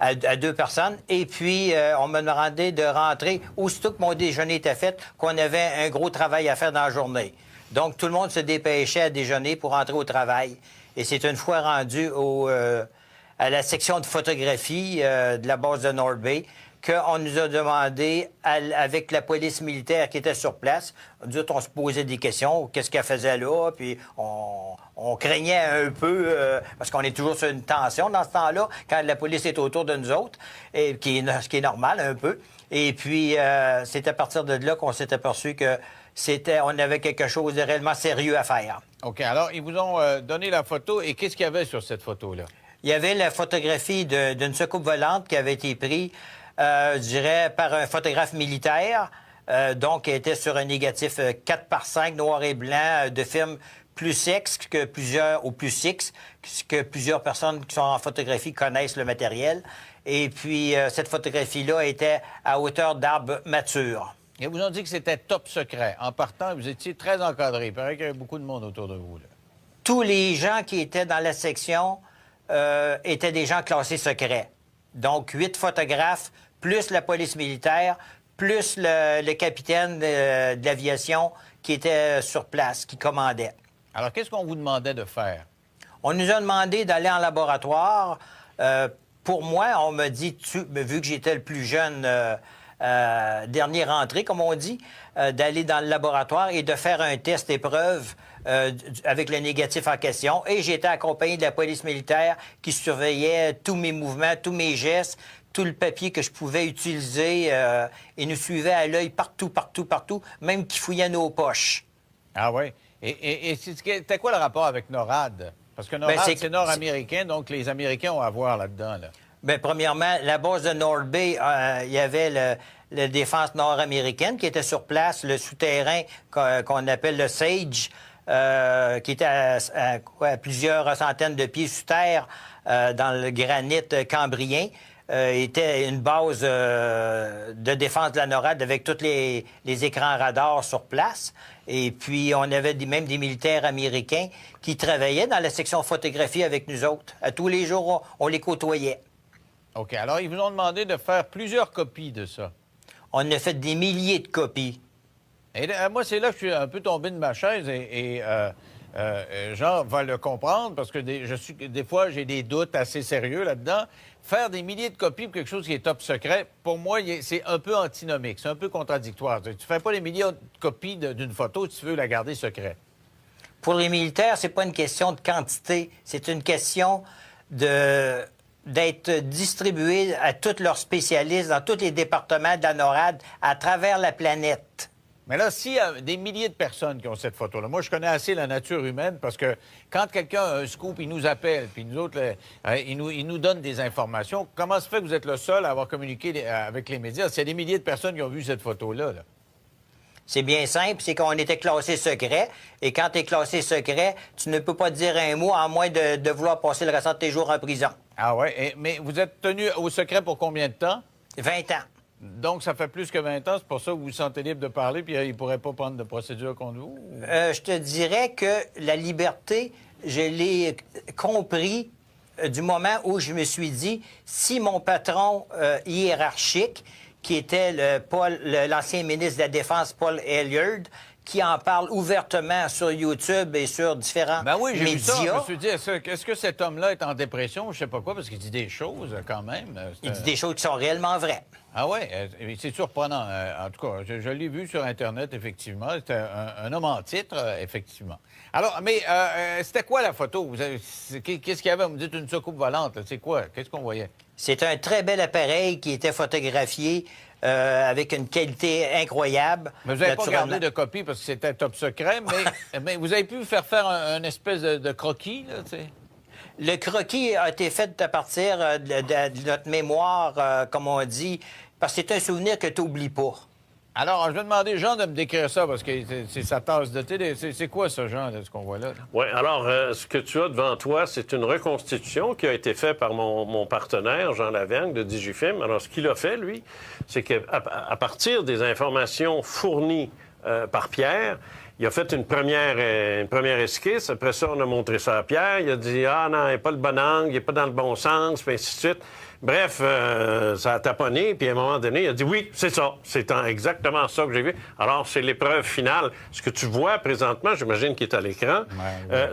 Speaker 6: à 2 personnes. Et puis, on m'a demandé de rentrer aussitôt que mon déjeuner était fait, qu'on avait un gros travail à faire dans la journée. Donc, tout le monde se dépêchait à déjeuner pour rentrer au travail. Et c'est une fois rendu à la section de photographie de la base de North Bay, qu'on nous a demandé, avec la police militaire qui était sur place, on se posait des questions, qu'est-ce qu'elle faisait là, puis on craignait un peu, parce qu'on est toujours sur une tension dans ce temps-là, quand la police est autour de nous autres, et ce qui est normal un peu. Et puis, c'est à partir de là qu'on s'est aperçu que on avait quelque chose de réellement sérieux à faire.
Speaker 5: OK. Alors, ils vous ont donné la photo, et qu'est-ce qu'il y avait sur cette photo-là?
Speaker 6: Il y avait la photographie d'une soucoupe volante qui avait été prise, je dirais, par un photographe militaire, donc qui était sur un négatif 4x5 noir et blanc de film plus X que plusieurs personnes qui sont en photographie connaissent le matériel. Et puis, cette photographie-là était à hauteur d'arbre mature.
Speaker 5: Et vous ont dit que c'était top secret. En partant, vous étiez très encadré. Il paraît qu'il y avait beaucoup de monde autour de vous, là.
Speaker 6: Tous les gens qui étaient dans la section étaient des gens classés secrets. Donc, 8 photographes, plus la police militaire, plus le capitaine de l'aviation qui était sur place, qui commandait.
Speaker 5: Alors, qu'est-ce qu'on vous demandait de faire?
Speaker 6: On nous a demandé d'aller en laboratoire. Pour moi, on m'a dit, vu que j'étais le plus jeune dernier rentré, comme on dit, d'aller dans le laboratoire et de faire un test épreuve avec le négatif en question. Et j'étais accompagné de la police militaire qui surveillait tous mes mouvements, tous mes gestes, tout le papier que je pouvais utiliser et nous suivait à l'œil partout, même qui fouillait nos poches.
Speaker 5: Ah oui? Et c'était quoi le rapport avec NORAD? Parce que NORAD, c'est nord-américain, donc les Américains ont à voir là-dedans, là.
Speaker 6: Bien, premièrement, la base de North Bay, il y avait la défense nord-américaine qui était sur place, le souterrain qu'on appelle le SAGE, qui était à plusieurs centaines de pieds sous terre dans le granit cambrien. Était une base de défense de la NORAD avec tous les écrans radars sur place. Et puis, on avait même des militaires américains qui travaillaient dans la section photographie avec nous autres. À tous les jours, on les côtoyait.
Speaker 5: OK. Alors, ils vous ont demandé de faire plusieurs copies de ça.
Speaker 6: On a fait des milliers de copies.
Speaker 5: Et moi, c'est là que je suis un peu tombé de ma chaise et Jean va le comprendre parce que des fois, j'ai des doutes assez sérieux là-dedans. Faire des milliers de copies pour quelque chose qui est top secret, pour moi, c'est un peu antinomique, c'est un peu contradictoire. Tu ne fais pas des milliers de copies d'une photo si tu veux la garder secrète.
Speaker 6: Pour les militaires, c'est pas une question de quantité, c'est une question d'être distribué à tous leurs spécialistes dans tous les départements de la NORAD à travers la planète.
Speaker 5: Mais là, s'il y a des milliers de personnes qui ont cette photo-là, moi, je connais assez la nature humaine parce que quand quelqu'un a un scoop, il nous appelle, puis nous autres, il nous donne des informations. Comment se fait que vous êtes le seul à avoir communiqué avec les médias? S'il y a des milliers de personnes qui ont vu cette photo-là, là.
Speaker 6: C'est bien simple, c'est qu'on était classé secret. Et quand tu es classé secret, tu ne peux pas dire un mot à moins de vouloir passer le restant de tes jours en prison.
Speaker 5: Ah ouais? Mais vous êtes tenu au secret pour combien de temps?
Speaker 6: 20 ans.
Speaker 5: Donc, ça fait plus que 20 ans. C'est pour ça que vous vous sentez libre de parler, puis il ne pourrait pas prendre de procédure contre vous?
Speaker 6: Je te dirais que la liberté, je l'ai compris du moment où je me suis dit, si mon patron hiérarchique, qui était l'ancien ministre de la Défense, Paul Hilliard, qui en parle ouvertement sur YouTube et sur différents médias.
Speaker 5: Ben oui, j'ai vu ça. Je me suis dit, est-ce que cet homme-là est en dépression? Je sais pas quoi, parce qu'il dit des choses, quand même.
Speaker 6: Il dit des choses qui sont réellement vraies.
Speaker 5: Ah oui? C'est surprenant. En tout cas, je l'ai vu sur Internet, effectivement. C'était un homme en titre, effectivement. Alors, mais c'était quoi la photo? Qu'est-ce qu'il y avait? Vous me dites une soucoupe volante. C'est quoi? Qu'est-ce qu'on voyait?
Speaker 6: C'est un très bel appareil qui était photographié avec une qualité incroyable.
Speaker 5: Mais vous n'avez pas gardé de copie parce que c'était top secret, mais vous avez pu faire un espèce de croquis, là, tu sais?
Speaker 6: Le croquis a été fait à partir de notre mémoire, comme on dit, parce que c'est un souvenir que tu n'oublies pas.
Speaker 5: Alors, je vais demander, Jean, de me décrire ça, parce que c'est sa tasse de thé. C'est quoi, ce Jean, ce qu'on voit là?
Speaker 3: Oui, alors, ce que tu as devant toi, c'est une reconstitution qui a été faite par mon partenaire, Jean Lavergne, de Digifilm. Alors, ce qu'il a fait, lui, c'est qu'à partir des informations fournies par Pierre, il a fait une première esquisse. Après ça, on a montré ça à Pierre. Il a dit « Ah non, il n'est pas le bon angle, il n'est pas dans le bon sens », puis ainsi de suite. Bref, ça a taponné, puis à un moment donné, il a dit « Oui, c'est ça, c'est exactement ça que j'ai vu ». Alors, c'est l'épreuve finale. Ce que tu vois présentement, j'imagine qu'il est à l'écran,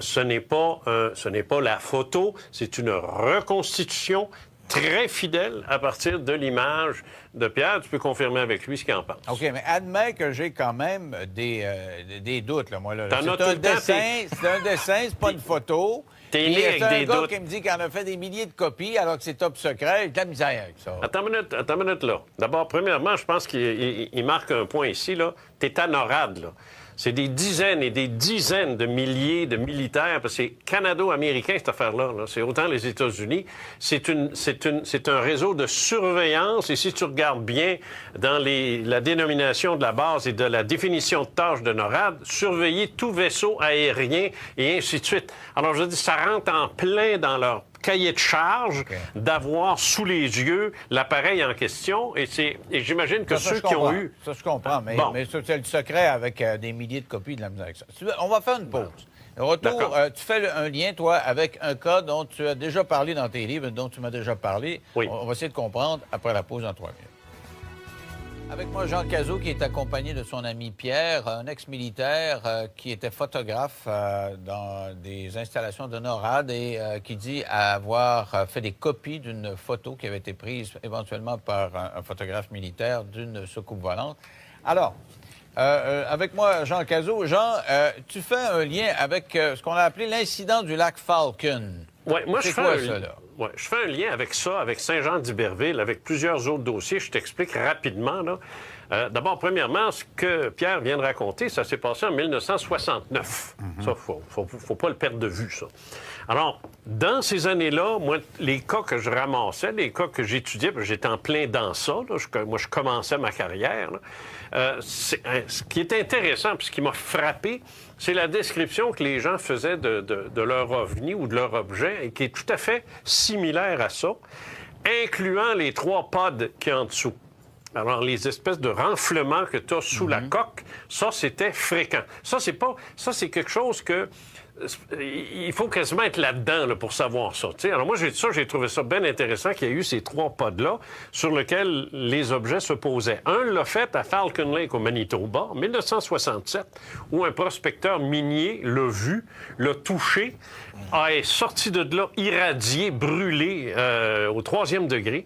Speaker 3: ce n'est pas la photo, c'est une reconstitution très fidèle à partir de l'image de Pierre. Tu peux confirmer avec lui ce qu'il en pense.
Speaker 5: OK, mais admets que j'ai quand même des doutes, là, moi. Là.
Speaker 3: C'est un dessin,
Speaker 5: c'est pas une photo.
Speaker 3: T'es né avec des doutes.
Speaker 5: Un gars qui me dit qu'il en a fait des milliers de copies alors que c'est top secret. J'ai de la misère avec ça.
Speaker 3: Attends une minute, là. D'abord, premièrement, je pense qu'il marque un point ici, là. T'es à NORAD, là. C'est des dizaines et des dizaines de milliers de militaires, parce que c'est canado-américain, cette affaire-là. Là. C'est autant les États-Unis. C'est un réseau de surveillance. Et si tu regardes bien dans la dénomination de la base et de la définition de tâche de NORAD, surveiller tout vaisseau aérien et ainsi de suite. Alors, je dis, ça rentre en plein dans leur cahier de charge d'avoir sous les yeux l'appareil en question. Et j'imagine que ceux qui ont eu...
Speaker 5: Ça, je comprends, mais c'est le secret avec des milliers de copies de la musique. On va faire une pause. Au retour, tu fais un lien, toi, avec un cas dont tu as déjà parlé dans tes livres, dont tu m'as déjà parlé.
Speaker 3: Oui.
Speaker 5: On va essayer de comprendre après la pause en 3 minutes. Avec moi, Jean Cazot, qui est accompagné de son ami Pierre, un ex-militaire qui était photographe dans des installations de NORAD et qui dit avoir fait des copies d'une photo qui avait été prise éventuellement par un photographe militaire d'une soucoupe volante. Alors, avec moi, Jean Cazot. Jean, tu fais un lien avec ce qu'on a appelé l'incident du lac Falcon.
Speaker 3: Oui, moi, je fais un lien avec ça, avec Saint-Jean-d'Iberville, avec plusieurs autres dossiers. Je t'explique rapidement, là. D'abord, premièrement, ce que Pierre vient de raconter, ça s'est passé en 1969. Ça, faut pas le perdre de vue, ça. Alors, dans ces années-là, moi, les cas que je ramassais, les cas que j'étudiais, parce que j'étais en plein dans ça, là, moi, je commençais ma carrière, là, ce qui est intéressant, puis ce qui m'a frappé, c'est la description que les gens faisaient de leur ovni ou de leur objet, et qui est tout à fait similaire à ça, incluant les 3 pods qui sont en dessous. Alors, les espèces de renflements que tu as sous la coque, ça, c'était fréquent. Ça, c'est quelque chose que... Il faut quasiment être là-dedans là, pour savoir ça. T'sais. Alors moi, j'ai trouvé ça bien intéressant qu'il y ait eu ces 3 pods-là sur lesquels les objets se posaient. Un l'a fait à Falcon Lake, au Manitoba, en 1967, où un prospecteur minier l'a vu, l'a touché, est sorti de là irradié, brûlé au 3e degré.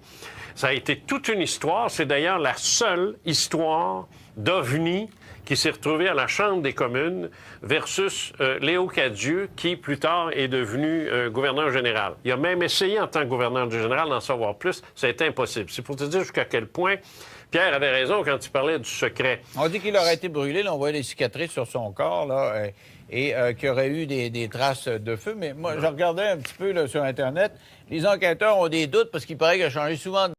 Speaker 3: Ça a été toute une histoire. C'est d'ailleurs la seule histoire d'OVNI qui s'est retrouvé à la Chambre des communes versus Léo Cadieux, qui, plus tard, est devenu gouverneur général. Il a même essayé, en tant que gouverneur général, d'en savoir plus. Ça a été impossible. C'est pour te dire jusqu'à quel point Pierre avait raison quand il parlait du secret.
Speaker 5: On dit qu'il aurait été brûlé. Là, on voit des cicatrices sur son corps, là, et qu'il y aurait eu des traces de feu. Mais moi, je regardais un petit peu là, sur Internet. Les enquêteurs ont des doutes parce qu'il paraît qu'il a changé souvent de